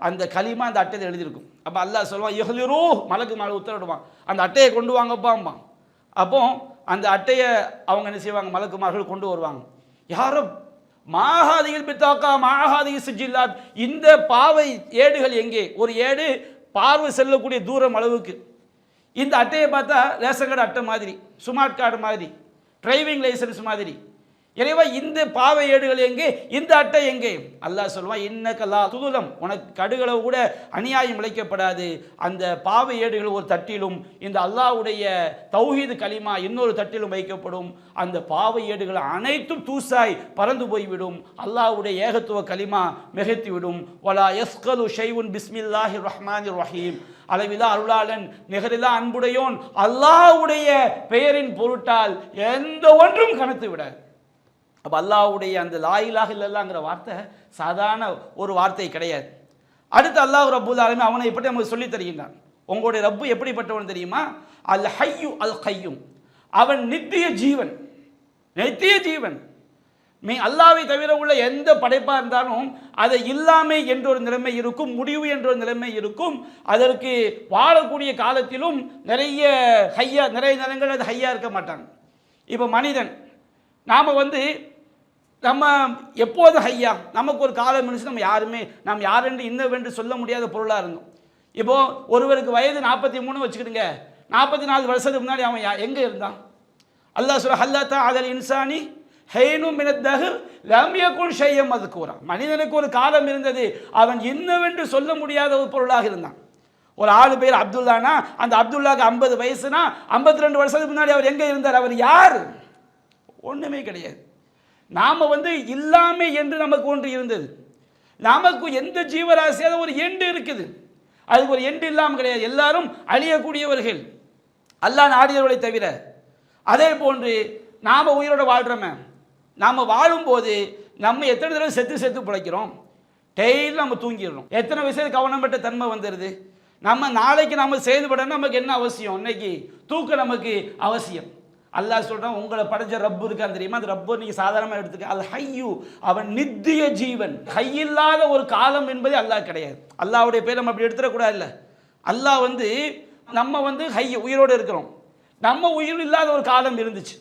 அந்த கலிமா அந்த அட்டையில் எழுதியிருக்கும். அப்போ அல்லாஹ் சொல்லுவான், இஹ்லிரூ, மலக்கு மேலே உத்தரவிடுவான், அந்த அட்டையை கொண்டு வாங்கப்பாம்பான். அப்போ அந்த அட்டையை அவங்க என்ன செய்வாங்க, மலக்குமார்கள் கொண்டு வருவாங்க. யாரும் மாஹாதிகள் பித்தாக்கா மாஹாதிகள் சிஜில்லாத், இந்த பாவை ஏடுகள் எங்கே? ஒரு ஏடு பார்வை செல்லக்கூடிய தூரம் அளவுக்கு. இந்த அட்டையை பார்த்தா ரேஷன் கார்டு அட்டை மாதிரி, ஸ்மார்ட் கார்டு மாதிரி, டிரைவிங் லைசன்ஸ் மாதிரி. எனவே இந்த பாவை ஏடுகள் எங்கே, இந்த அட்டை எங்கே? அல்லாஹ் சொல்லுவான், இன்னக்கல்லா துதுலம், உனக்கு கடுகளவு கூட அநியாயம் இழைக்கப்படாது. அந்த பாவை ஏடுகள் ஒரு தட்டிலும், இந்த அல்லாஹ்வுடைய தௌஹீது கலிமா இன்னொரு தட்டிலும் வைக்கப்படும். அந்த பாவை ஏடுகள் அனைத்தும் தூசாய் பறந்து போய்விடும். அல்லாஹ்வுடைய ஏகத்துவ கலிமா மிகைத்துவிடும். வலா யஸ்கலு ஷைஉன் பிஸ்மில்லாஹிர் ரஹ்மானிர் ரஹீம், அளவிலா அருளாளன் நிகரிலா அன்புடையோன் அல்லாஹ்வுடைய பெயரின் பொருட்டால் எந்த ஒன்றும் கனத்து விடாது. அப்போ அல்லாஹ்வுடைய அந்த லா இலாஹ இல்லல்லாஹ்ங்கிற வார்த்தை சாதாரண ஒரு வார்த்தை கிடையாது. அடுத்து அல்லாஹ் ரப்புல் ஆலமீன் அவனை எப்படி நமக்கு சொல்லி தருகின்றான். உங்களுடைய ரப்பு எப்படிப்பட்டவன் தெரியுமா? அல் ஹய்யு அல் கையும், அவன் நித்திய ஜீவன். நித்திய ஜீவன் அல்லாஹ்வை தவிர உள்ள எந்த படைப்பாக இருந்தாலும் அதை இல்லாமை என்ற ஒரு நிலைமை இருக்கும், முடிவு என்ற ஒரு நிலைமை இருக்கும். அதற்கு வாழக்கூடிய காலத்திலும் நிறைய ஹையா, நிறைய நேரங்கள் அது ஹையா இருக்க மாட்டாங்க. இப்போ மனிதன் நாம் நம்ம எப்போது ஹையா, நமக்கு ஒரு காலம் இருந்துச்சு, நாம் யாரென்று இன்னவென்று சொல்ல முடியாத பொருளாக இருந்தோம். இப்போது ஒருவருக்கு வயது 43 வச்சுக்கிடுங்க, 44 வருஷத்துக்கு முன்னாடி அவன் எங்கே இருந்தான்? அல்லாஹ் சொல்ல, ஹல்லாத்தா அதல் இன்சானி ஹைனும் மினத்தஹர் லம் யகுன் ஷையம் மذ்கூரா, மனிதனுக்கு ஒரு காலம் இருந்தது, அவன் இன்னவென்று சொல்ல முடியாத ஒரு பொருளாக இருந்தான். ஒரு ஆளு பேர் அப்துல்லானா, அந்த அப்துல்லாக்கு 50 வயசுனா 52 வருஷத்துக்கு முன்னாடி அவர் எங்கே இருந்தார்? அவர் யார்? ஒன்றுமே கிடையாது. நாம் இல்லாமை என்று நமக்கு ஒன்று இருந்தது. நமக்கு எந்த ஜீவராசியாவது ஒரு எண்டு இருக்குது, அதுக்கு ஒரு எண்டு இல்லாமல் கிடையாது. எல்லாரும் அழியக்கூடியவர்கள் அல்லாஹ் நாடியவர்களை தவிர. அதே போன்று நாம் உயிரோடு வாழ்கிறோமே, நாம் வாழும்போது நம்ம எத்தனை தடவை செத்து பிழைக்கிறோம், டெய்லி நம்ம தூங்கிடுறோம். எத்தனை விஷயத்து கவனம் பெற்ற தன்மை வந்துடுது. நம்ம நாளைக்கு நம்ம செயல்படணும், நமக்கு என்ன அவசியம்? இன்னைக்கு தூக்கம் நமக்கு அவசியம். அல்லாஹ் சொல்கிறான், உங்களை படைச்ச ரப்பு இருக்கான்னு தெரியுமா? அந்த ரப்பு நீங்கள் சாதாரணமாக எடுத்துக்க. அல் ஹையு, அவன் நித்திய ஜீவன். ஹையில்லாத ஒரு காலம் என்பதே அல்லாஹ் கிடையாது. அல்லாஹ்வுடைய பேர் நம்ம அப்படி எடுத்துடக்கூடாது. இல்லை, அல்லாஹ் நம்ம ஹை உயிரோடு இருக்கிறோம். நம்ம உயிர் இல்லாத ஒரு காலம் இருந்துச்சு.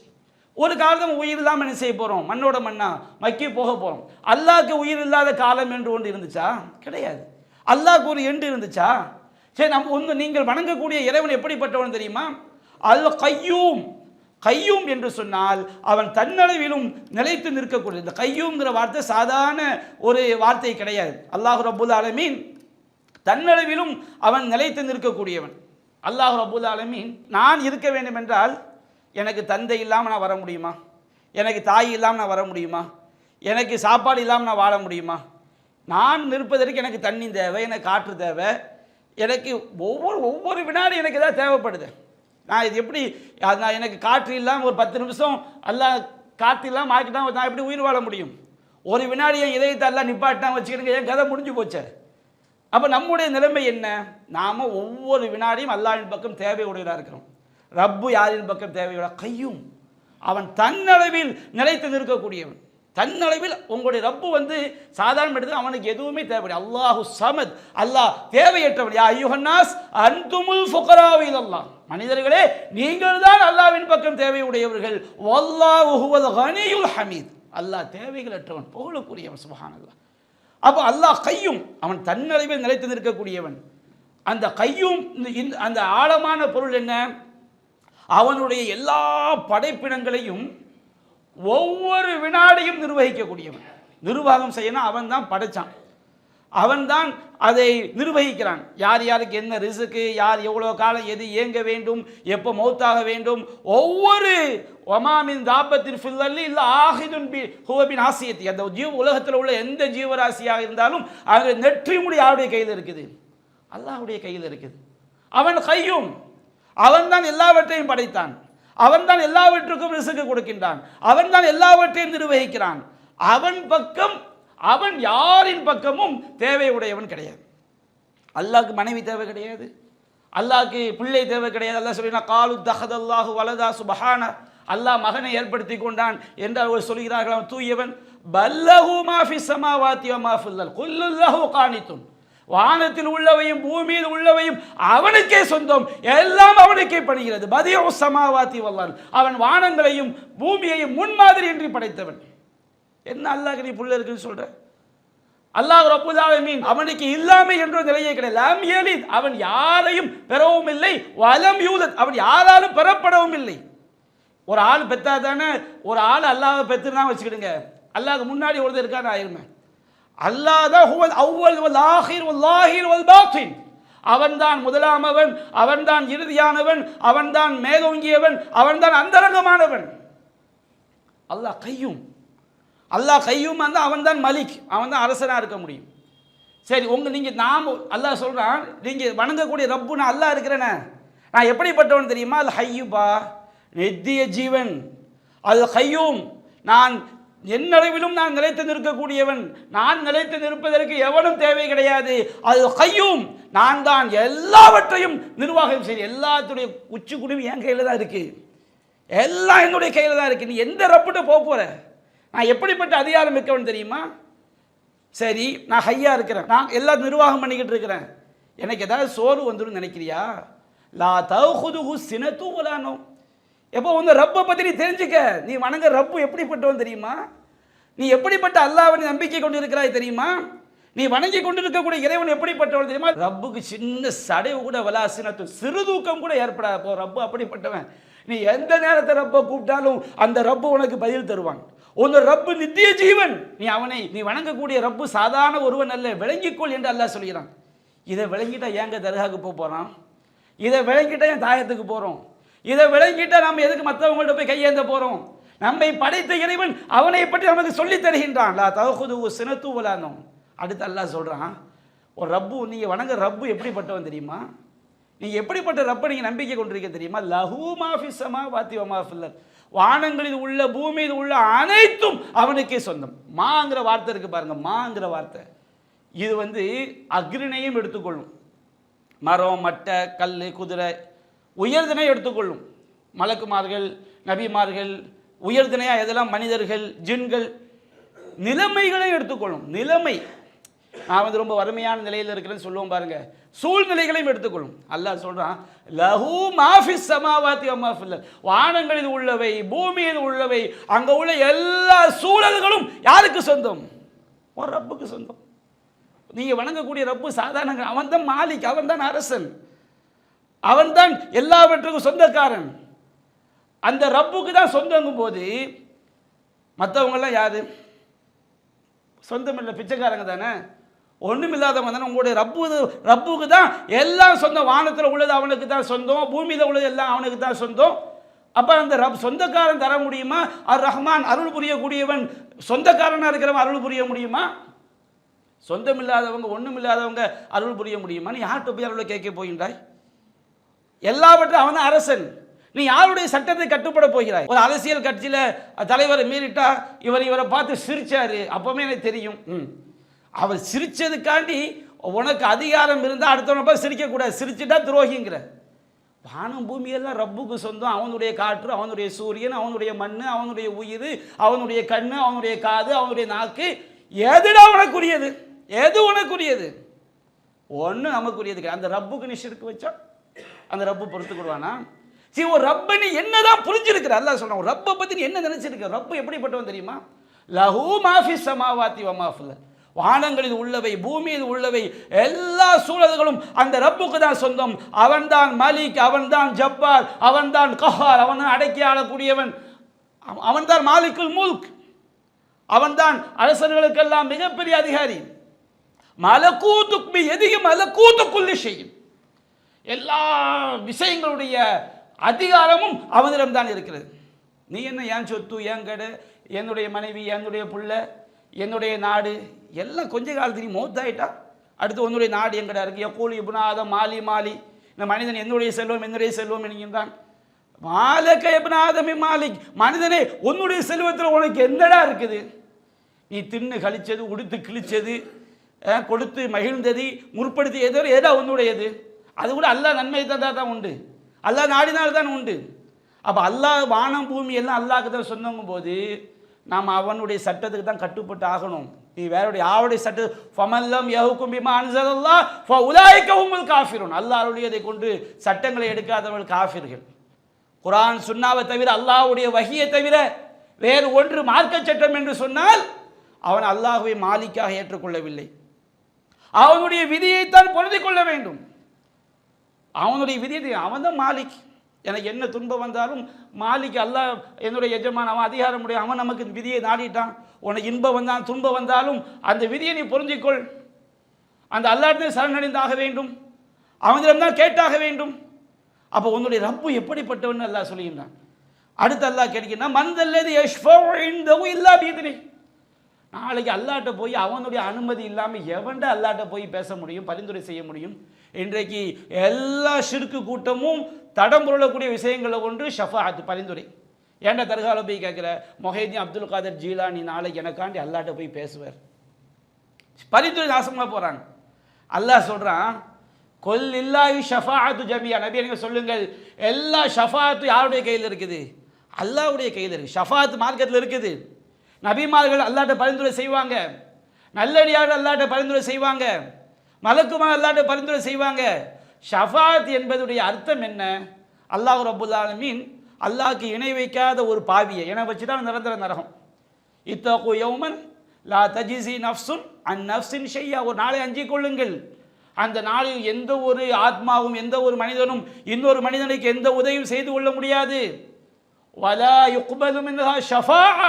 ஒரு காலம் உயிர் இல்லாமல் என்ன செய்ய போகிறோம்? மண்ணோட மண்ணா மக்கி போக போகிறோம். அல்லாஹ்க்கு உயிர் இல்லாத காலம் என்று ஒன்று இருந்துச்சா? கிடையாது. அல்லாஹ்க்கு ஒரு எண்டு இருந்துச்சா? சரி, நம்ம நீங்கள் வணங்கக்கூடிய இறைவன் எப்படிப்பட்டவன் தெரியுமா? அல் கையூம். கையூம் என்று சொன்னால் அவன் தன்னளவிலும் நிலைத்து நிற்கக்கூடிய. இந்த கையூம்ங்கிற வார்த்தை சாதாரண ஒரு வார்த்தை கிடையாது. அல்லாஹ் ரப்புல் ஆலமீன் தன்னளவிலும் அவன் நிலைத்து நிற்கக்கூடியவன். அல்லாஹ் ரப்புல் ஆலமீன், நான் இருக்க வேண்டும் என்றால் எனக்கு தந்தை இல்லாமல் நான் வர முடியுமா? எனக்கு தாய் இல்லாமல் நான் வர முடியுமா? எனக்கு சாப்பாடு இல்லாமல் நான் வாழ முடியுமா? நான் நிற்பதற்கு எனக்கு தண்ணி தேவை, எனக்கு காற்று தேவை, எனக்கு ஒவ்வொரு வினாடி எனக்கு எதாவது தேவைப்படுது. நான் இது எப்படி, நான் எனக்கு காற்று இல்லாமல் ஒரு 10 நிமிஷம் எல்லாம் காற்று இல்லாமல் ஆக்கிட்டா நான் எப்படி உயிர் வாழ முடியும்? ஒரு வினாடி என் இதயத்தை எல்லாம் நிப்பாட்டினா வச்சுக்கிடுங்க, என் கதை முடிஞ்சு போச்சு. அப்போ நம்முடைய நிலைமை என்ன? நாம் ஒவ்வொரு வினாடியும் அல்லாஹ்வின் பக்கம் தேவையுடையதாக இருக்கிறோம். ரப்பு யாரின் பக்கம் தேவையுடைய? கையும். அவன் தன்னளவில் நிலைத்து நிற்கக்கூடியவன். தன்னளவில் உங்களுடைய ரப்பு சாதாரண எடுத்து அவனுக்கு எதுவுமே தேவை. அல்லாஹு சமத், அல்லாஹ் தேவையற்றவன். யா அய்யுஹன்னாஸ் அன்துமுல் ஃபுகராஉ இலல்லாஹ், மனிதர்களே நீங்கள் தான் அல்லாஹ்வின் பக்கம் தேவையுடையவர்கள். வல்லாஹு ஹுவல் கனியுல் ஹமீத், அல்லாஹ் தேவைகளற்றவன், புகழுக்குரியவன். சுப்ஹானல்லாஹ். அப்போ அல்லாஹ் கையும், அவன் தன்னளவில் நிலைத்து நிற்கக்கூடியவன். அந்த கையும் அந்த ஆழமான பொருள் என்ன? அவனுடைய எல்லா படைப்பினங்களையும் ஒவ்வொரு வினாடியும் நிர்வகிக்கக்கூடியவன். நிர்வாகம் செய்யணும், அவன் தான் படைச்சான், அவன் தான் அதை நிர்வகிக்கிறான். யார் யாருக்கு என்ன ரிஸ்க்கு, யார் எவ்வளோ காலம் எது இயங்க வேண்டும், எப்போ மௌத்தாக வேண்டும், ஒவ்வொரு ஒமாமின் தாபத்தின் ஃபில்லி இல்லை ஆஹிதுன் பி ஹுவபின் ஆசியத்தி, அந்த உலகத்தில் உள்ள எந்த ஜீவராசியாக இருந்தாலும் அது நெற்றி முடி யாருடைய கையில் இருக்குது? அல்லாஹ்வுடைய கையில் இருக்குது. அவன் கையும், அவன் தான் எல்லாவற்றையும் படைத்தான், அவன் தான் எல்லாவற்றுக்கும் ரிஸ்க் கொடுக்கின்றான், அவன் தான் எல்லாவற்றையும் நிர்வகிக்கிறான். அவன் பக்கம், அவன் யாரின் பக்கமும் தேவை உடையவன் கிடையாது. அல்லாஹ்க்கு மனைவி தேவை கிடையாது, அல்லாஹ்க்கு பிள்ளை தேவை கிடையாது. அல்லாஹ் சொல்லினா காலு தஹதல்லாஹு வலதா சுபஹான, அல்லாஹ் மகனை ஏற்படுத்தி கொண்டான் என்று அவர்கள் சொல்கிறார்கள். அவன் தூயவன். பல்லஹு மா ஃபிஸ் ஸமாவாதி வ மா ஃபில் அர்த் குல்லுல்லாஹு கானித்துன், வானத்தில் உள்ளவையும் பூமியில் உள்ளவையும் அவனுக்கே சொந்தம், எல்லாம் அவனுக்கே பணிகிறது. பதியு ஸமாவாதி வல் அர்த், அவன் வானங்களையும் பூமியையும் முன்மாதிரியின்றி படைத்தவன். என்ன அல்லாஹ்க்கு நீ புள்ள இருக்குன்னு சொல்ற? அல்லாஹ் ரப்புல் ஆலமீன் அவனுக்கு இல்லாமை என்ற நிலையே கிடையாது. லம் யலித், அவன் யாரையும் பெறவும் இல்லை. வலம் யூலத், அவன் யாராலும் பெறப்படவும் இல்லை. ஒரு ஆள் பெற்றா தானே, ஒரு ஆள் அல்லாஹ் பெற்றுனா வச்சுக்கிடுங்க, அல்லாஹ்க்கு முன்னாடி ஒருத்தர் இருக்கான்னு ஆயிருமே. அல்லாஹ் தான் ஹுவல் அவ்வல் வல் ஆஹிர் வல் லாஹிர் வல் பாத்தின், அவன்தான் முதலாமவன், அவன்தான் இறுதியானவன், அவன்தான் மேலோங்கியவன், அவன்தான் அந்தரங்கமானவன். அல்லாஹ் கையும், அல்லாஹ் கையும் அவன் தான் மலிக், அவன் தான் அரசனாக இருக்க முடியும். சரி, நீங்கள் நாம் அல்லாஹ் சொல்கிறான், நீங்கள் வணங்கக்கூடிய ரப்பு நான் அல்லாஹ் இருக்கிறேனே, நான் எப்படிப்பட்டவன் தெரியுமா? அது ஹையுபா, நித்திய ஜீவன். அது கையும், நான் என்னளவிலும் நான் நிலைத்து நிற்கக்கூடியவன், நான் நிலைத்து நிற்பதற்கு எவனும் தேவை கிடையாது. அது கையும், நான் தான் எல்லாவற்றையும் நிர்வாகம் செய்ய, எல்லாத்துடைய உச்சி குடியும் என் கையில் தான் இருக்கு, எல்லாம் என்னுடைய கையில் தான் இருக்கு. நீ எந்த ரப்புட்ட போகிற? நான் எப்படிப்பட்ட அதிகாரம் மிக்கவன் தெரியுமா? சரி, நான் ஹையா இருக்கிறேன், நான் எல்லாம் நிர்வாகம் பண்ணிக்கிட்டு இருக்கிறேன், எனக்கு ஏதாவது சோறு வந்துடும் நினைக்கிறியா? லா தௌஹுதுஹு சினத்து வலா நௌம். எப்போ ரப்பை பற்றி நீ தெரிஞ்சுக்க. நீ வணங்க ரப்பு எப்படிப்பட்டவன் தெரியுமா? நீ எப்படிப்பட்ட அல்லாஹ்வை நம்பிக்கை கொண்டு இருக்கிறாய் தெரியுமா? நீ வணங்கி கொண்டிருக்கக்கூடிய இறைவன் எப்படிப்பட்டவன் தெரியுமா? ரப்புக்கு சின்ன சடைவு கூட வலா சினத்து, சிறு தூக்கம் கூட ஏற்படாத போ. ரப்பு அப்படிப்பட்டவன். நீ எந்த நேரத்தை ரப்பை கூப்பிட்டாலும் அந்த ரப்பு உனக்கு பதில் தருவான். உன் ரப்பு நித்திய ஜீவன். நீ வணங்கக்கூடிய ரப்பு சாதாரண ஒருவன் அல்ல, விளங்கிக்கொள் என்று அல்லாஹ் சொல்கிறான். இதை விளங்கிட்டா ஏங்க தர்காவுக்கு போகிறான்? இதை விளங்கிட்டா என் தாயத்துக்கு போகிறோம்? இதை விளங்கிட்டா நம்ம எதுக்கு மற்றவங்கள்ட்ட போய் கையேந்த போகிறோம்? நம்மை படைத்த இறைவன் அவனை பற்றி நமக்கு சொல்லித் தருகின்றான். லா தௌஹுதுஹு சினத்து வலா நௌம். அடுத்து அல்லாஹ் சொல்கிறான், ஒரு ரப்பு, நீங்கள் வணங்க ரப்பு எப்படிப்பட்டவன் தெரியுமா? நீங்கள் எப்படிப்பட்ட ரப்பை நீங்கள் நம்பிக்கை கொண்டிருக்க தெரியுமா? லஹு மா ஃபிஸ் ஸமாவாதி வ மா ஃபில் அர்த், வானங்களில் உள்ள பூமியில் உள்ள அனைத்தும் அவனுக்கே சொந்தம். மாங்கிற வார்த்தை இருக்கு பாருங்க, மாங்கிற வார்த்தை இது அக்னினையும் எடுத்துக்கொள்ளும், மரம், மட்டை, கல், குதிரை, உயர்தினை எடுத்துக்கொள்ளும். மலக்குமார்கள், நபிமார்கள், உயர்தினையாக எதெல்லாம் மனிதர்கள், ஜின்கள், நிலைமைகளையும் எடுத்துக்கொள்ளும். நிலைமை, நான் ரொம்ப வறுமையான நிலையில் இருக்கிறேன்னு சொல்லுவோம் பாருங்க, சூழ்நிலைகளையும் எடுத்துக்கொள்ளும். அல்லாஹ் சொல்றான், லஹு மா ஃபிஸ் ஸமாவாதி வ மா ஃபில் அர்த், வானங்களில் உள்ளவை பூமியில் உள்ளவை அங்க உள்ள எல்லா சூழல்களும் யாருக்கு சொந்தம்? ஒரு ரப்புக்கு சொந்தம். நீங்க வணங்கக்கூடிய ரப்பு சாதாரண, அவன் தான் மாலிக், அவன் தான் அரசன், அவன் தான் எல்லாவற்றுக்கும் சொந்தக்காரன். அந்த ரப்புக்கு தான் சொந்தங்கும் போது மற்றவங்கெல்லாம் யாரு? சொந்தம் இல்லை, பிச்சைக்காரங்க தானே, ஒன்றும் இல்லாதவங்க தானே. உங்களுடைய ரப்புக்கு தான் எல்லாம் சொந்தம். வானத்தில் உள்ளது அவனுக்கு தான் சொந்தம், பூமியில் உள்ளது எல்லாம் அவனுக்கு தான் சொந்தம். அப்போ அந்த சொந்தக்காரன் தர முடியுமா? அர் ரஹ்மான், அருள் புரியக்கூடியவன், சொந்தக்காரனாக இருக்கிறவன் அருள் புரிய முடியுமா? சொந்தம் இல்லாதவங்க, ஒன்றும் இல்லாதவங்க அருள் புரிய முடியுமா? நீ யார்கிட்ட போய் அருளை கேட்க போகின்றாய்? எல்லாவற்றும் அவன் தான் அரசன். நீ யாருடைய சட்டத்தை கட்டுப்பட போகிறாய்? ஒரு அரசியல் கட்சியில் தலைவரை மீறிட்டா இவரை பார்த்து சிரிச்சாரு, அப்பவுமே எனக்கு தெரியும், அவர் சிரிச்சதுக்காண்டி உனக்கு அதிகாரம் இருந்தால் அடுத்தவனை பார்த்து சிரிக்கக்கூடாது, சிரிச்சுட்டா துரோகிங்கிற. வானம் பூமியெல்லாம் ரப்புக்கு சொந்தம். அவனுடைய காற்று, அவனுடைய சூரியன், அவனுடைய மண், அவனுடைய உயிர், அவனுடைய கண்ணு, அவனுடைய காது, அவனுடைய நாக்கு. எதுடா உனக்குரியது? எது உனக்குரியது? ஒன்று நமக்குரியது. அந்த ரப்புக்கு நீ ஷிர்க் வச்சா அந்த ரப்பு பொறுத்துக்கிடுவானா? சரி, ஒரு ரப்பை நீ என்னதான் புரிஞ்சிருக்கிற? அல்லாஹ் சொல்றான், ஒரு ரப்பை பற்றி நீ என்ன நினைச்சிருக்க? ரப்பு எப்படிப்பட்டவன் தெரியுமா? லஹு மாஃபி ஸமாவாத்தி வ மா ஃபில். வானங்களில் உள்ளவை பூமியில் உள்ளவை எல்லா சூழல்களும் அந்த ரப்புக்கு தான் சொந்தம். அவன்தான் மலிக், அவன்தான் ஜப்பார், அவன்தான் கஹார், அவன்தான் அடக்கி ஆளக்கூடியவன், அவன்தான் மாலிக்குல் முல்க், அவன்தான் அரசர்களுக்கெல்லாம் மிகப்பெரிய அதிகாரி. மலக்கூத்துக்கு எதிக மலக்கூத்துக்குள்ளே செய்யும் எல்லா விஷயங்களுடைய அதிகாரமும் அவனிடம்தான் இருக்கிறது. நீ என்ன என் சொத்து, என் கடை, என்னுடைய மனைவி, என்னுடைய புள்ள, என்னுடைய நாடு எல்லாம் கொஞ்ச காலத்துக்கு மௌத்தாயிட்டா அடுத்து உன்னுடைய நாடு எங்கடா இருக்கு? யக்கூல் இப்னு ஆதம் மாலி மாலி. இந்த மனிதன் என்னுடைய செல்வம் என்னுடைய செல்வம் என்கின்றான். மாலக இப்னு ஆதமி மாலிக். மனிதனே, உன்னுடைய செல்வத்தில் உனக்கு என்னடா இருக்குது? நீ தின்னு கழிச்சது, உடுத்து கிழிச்சது, கொடுத்து மகிழ்ந்தது, முற்படுத்தி ஏதோ உன்னுடையது. அது கூட அல்லாஹ் நன்மை தந்தா தான் உண்டு, அல்லாஹ் நாடினால்தான் உண்டு. அப்போ அல்லாஹ் வானம் பூமி எல்லாம் அல்லாஹ்க்கு தான் சொன்னங்கும் போது நாம் அவனுடைய சட்டத்துக்கு தான் கட்டுப்பட்டு ஆகணும். நீ வேறுடைய யாருடைய சட்ட ஃபமல்லம் யஹுக்கும் பிமா அன்ஸலல்லாஹ் ஃபஉலாயிக ஹுமுல் காஃபிரூன். அல்லாஹ்வுடையதை கொண்டு சட்டங்களை எடுக்காதவர்கள் காஃபிர்கள். குர்ஆன் சுன்னாவை தவிர, அல்லாஹ்வுடைய வஹியை தவிர வேறு ஒன்று மார்க்க சட்டம் என்று சொன்னால் அவன் அல்லாஹ்வை மாலிக்காக ஏற்றுக்கொள்ளவில்லை. அவனுடைய விதியைத்தான் பொருந்திக் கொள்ள வேண்டும். அவனுடைய விதியை, அவன் தான் மாலிக். எனக்கு என்ன துன்பம் வந்தாலும் மாலிக் அல்லாஹ் என்னுடைய எஜமான், அவன் அதிகாரம் உடைய, அவன் நமக்கு விதியை நாடிட்டான். உனக்கு இன்பம் வந்தால் துன்பம் வந்தாலும் அந்த விதியை நீ பொருந்திக்கொள். அந்த அல்லாஹ்விடம் சரணடைந்தாக வேண்டும், அவனிடம்தான் கேட்டாக வேண்டும். அப்போ உன்னுடைய ரப்பு எப்படிப்பட்டவன் அல்லாஹ் சொல்லுகின்றான். அடுத்து அல்லாஹ் கேட்கிறான், மன்தல்லதி யஷ்ஃபஉ இன்தஹு இல்லா பிஇذنஹி. நாளைக்கு அல்லாஹ்ட்ட போய் அவனுடைய அனுமதி இல்லாமல் எவன்ட அல்லாஹ்ட்ட போய் பேச முடியும், பரிந்துரை செய்ய முடியும்? இன்றைக்கு எல்லா ஷிர்க்கு கூட்டமும் தடம் புரளக்கூடிய விஷயங்களில் ஒன்று ஷஃபாஅத், பரிந்துரை. ஏன்டா தர்காவில் போய் கேட்குற? மொஹைதீன் அப்துல் காதர் ஜீலானி நாளைக்கு எனக்காண்டி அல்லாஹ்ட்ட போய் பேசுவார். பரிந்துரை நாசமாக போகிறாங்க. அல்லாஹ் சொல்கிறான், கொல் இல்லாஹி ஷஃபாஅத்து ஜமியா. நபி நீங்கள் சொல்லுங்கள், எல்லா ஷஃபாஅத்து யாருடைய கையில் இருக்குது? அல்லாஹ்வுடைய கையில் இருக்குது. ஷஃபாஅத் மார்க்கத்தில் இருக்குது. நபிமார்கள் அல்லாஹ்ட்ட பரிந்துரை செய்வாங்க, நல்லடியார்கள் அல்லாஹ்ட்ட பரிந்துரை செய்வாங்க, மலக்குமார் அல்லாஹ்ட்ட பரிந்துரை செய்வாங்க. ஷஃபாஅத் என்பதுடைய அர்த்தம் என்ன? அல்லாஹ் ரப்புல் ஆலமீன் அல்லாஹ்க்கு இணை வைக்காத ஒரு பாவியை இணை வச்சு தான் நிரந்தர நரகம். இத்தகு யௌமன் லா தஜிசி நஃப்சுன் அன் நஃப்சின் ஷையா. ஒரு நாளை அஞ்சிக் கொள்ளுங்கள், அந்த நாளில் எந்த ஒரு ஆத்மாவும் எந்த ஒரு மனிதனும் இன்னொரு மனிதனுக்கு எந்த உதவியும் செய்து கொள்ள முடியாது. வலா யுக்பலு மின்ஹா ஷஃபாஅ.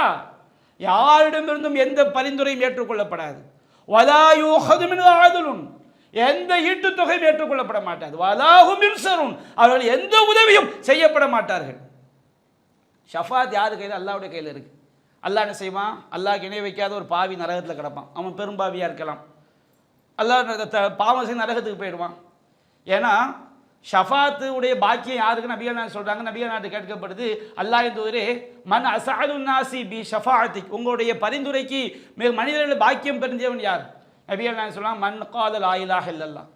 யாரிடமிருந்தும் எந்த பரிந்துரையும் ஏற்றுக்கொள்ளப்படாது. வலா யூஹது மின்ஹா அத்லுன். எந்த ஈட்டுத் தொகையும் ஏற்றுக்கொள்ளப்பட மாட்டாது. வலாஹும் யுன்சருன். அவர்கள் எந்த உதவியும் செய்யப்பட மாட்டார்கள். ஷஃபாத் யாரு கையில்? அல்லாஹ்வுடைய கையில் இருக்கு. அல்லாஹ் என்ன செய்வான்? அல்லாஹ்க்கு இணை வைக்காத ஒரு பாவி நரகத்தில் கிடப்பான். அவன் பெரும்பாவியாக இருக்கலாம். அல்லாஹ் பாவம் செய்து நரகத்துக்கு போயிடுவான். ஏன்னா ஷஃபாத்து உடைய பாக்கியம் யாருக்கு நபிகள் நாயகம் சொல்றாங்க. நபிகள் நாயகம் கேட்கப்படுது, அல்லாஹ்வின் தூதரே, மன் அஸஅதுன் நாஸி பி ஷஃபாஅத்திக். உங்களுடைய பரிந்துரைக்கு மனிதர்கள் பாக்கியம் பெறுந்தவன் யார்? நபிகள் நாயகம் சொல்றாங்க, மன் கால லா இலாஹ இல்லல்லாஹ்.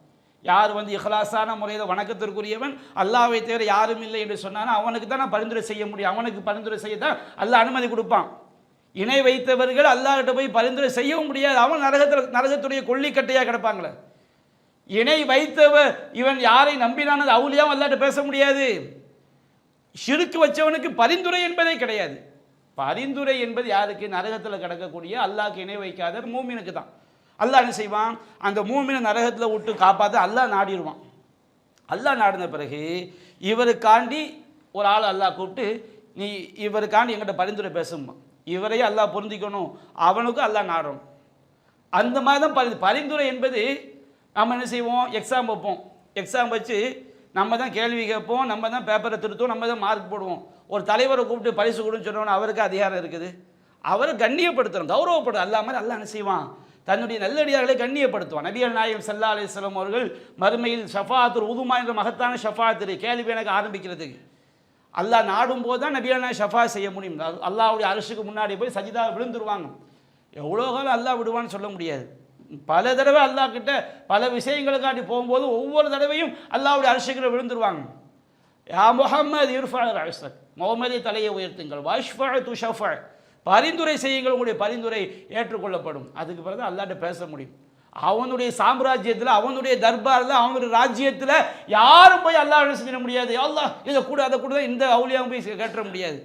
யார் இஹ்லாஸான முறையில் வணக்கத்திற்குரியவன், அல்லாஹ்வை தவிர யாரும் இல்லை என்று சொன்னானோ அவனுக்கு தான் நான் பரிந்துரை செய்ய முடியும். அவனுக்கு பரிந்துரை செய்ய தான் அல்லாஹ் அனுமதி கொடுப்பான். இணை வைத்தவர்கள் அல்லாஹ்கிட்ட போய் பரிந்துரை செய்யவும் முடியாது. அவன் நரகத்துடைய கொள்ளிக்கட்டையாக கிடப்பாங்களே. இணை வைத்தவர் இவன் யாரை நம்பினானது அவுலியாவும் அல்லாஹ்ட்ட பேச முடியாது. ஷிர்க் வச்சவனுக்கு பரிந்துரை என்பதே கிடையாது. பரிந்துரை என்பது யாருக்கு? நரகத்தில் கிடக்கக்கூடிய அல்லாஹ்க்கு இணை வைக்காத மூமினுக்கு தான். அல்லாஹ் என்ன செய்வான்? அந்த மூமினை நரகத்தில் விட்டு காப்பாற்ற அல்லாஹ் நாடிடுவான். அல்லாஹ் நாடின பிறகு இவருக்காண்டி ஒரு ஆள் அல்லாஹ் கூப்பிட்டு, நீ இவருக்காண்டி எங்கிட்ட பரிந்துரை பேசுமா, இவரையே அல்லாஹ் பொருந்திக்கணும், அவனுக்கும் அல்லாஹ் நாடணும். அந்த மாதிரி தான் பரிந்துரை என்பது. நம்ம என்ன செய்வோம்? எக்ஸாம் வைப்போம். எக்ஸாம் வச்சு நம்ம தான் கேள்வி கேட்போம், நம்ம தான் பேப்பரை திருத்துவோம், நம்ம தான் மார்க் போடுவோம். ஒரு தலைவரை கூப்பிட்டு பரிசு கொடுன்னு சொன்னோன்னு அவருக்கு அதிகாரம் இருக்குது. அவரை கண்ணியப்படுத்தணும், கௌரவப்படும். அல்லாஹ் மாதிரி அல்லாஹ் என்ன செய்வான்? தன்னுடைய நல்லடியார்களை கண்ணியப்படுத்துவான். நபிகள் நாயகம் ஸல்லல்லாஹு அலைஹி வஸல்லம் அவர்கள் மறுமையில் ஷஃபாஅத்துல் உதுமா என்ற மகத்தான ஷஃபாஅத் கேள்வி எனக்கு ஆரம்பிக்கிறதுக்கு அல்லாஹ் நாடும் போது தான் நபிகள் நாயகம் ஷஃபாஅத் செய்ய முடியும். அல்லாஹ்வுடைய அர்ஷுக்கு முன்னாடி போய் சஜிதா விழுந்துருவாங்க. எவ்வளோ காலம் அல்லாஹ் விடுவான்னு சொல்ல முடியாது. பல தடவை அல்லாஹ் கிட்ட பல விஷயங்களுக்காண்டி போகும்போது ஒவ்வொரு தடவையும் அல்லாஹ்வுடைய அர்ஷுக்குள்ள விழுந்துருவாங்க. யா முஹம்மது இர்ஃபா ரஅஸக், முஹம்மதே தலையை உயர்த்துங்கள், வஷ்ஃபா துஷஃபா, பரிந்துரை செய்யுங்கள், உங்களுடைய பரிந்துரை ஏற்றுக்கொள்ளப்படும். அதுக்கு பிறகு அல்லாஹ்ட்ட பேச முடியும். அவனுடைய சாம்ராஜ்யத்தில், அவனுடைய தர்பாரில், அவனுடைய ராஜ்யத்தில் யாரும் போய் அல்லாஹ் செஞ்சிட முடியாது. அல்லாஹ் இதை கூட அதை கூட இந்த அவுலியாவும் போய் கேட்டுற முடியாது.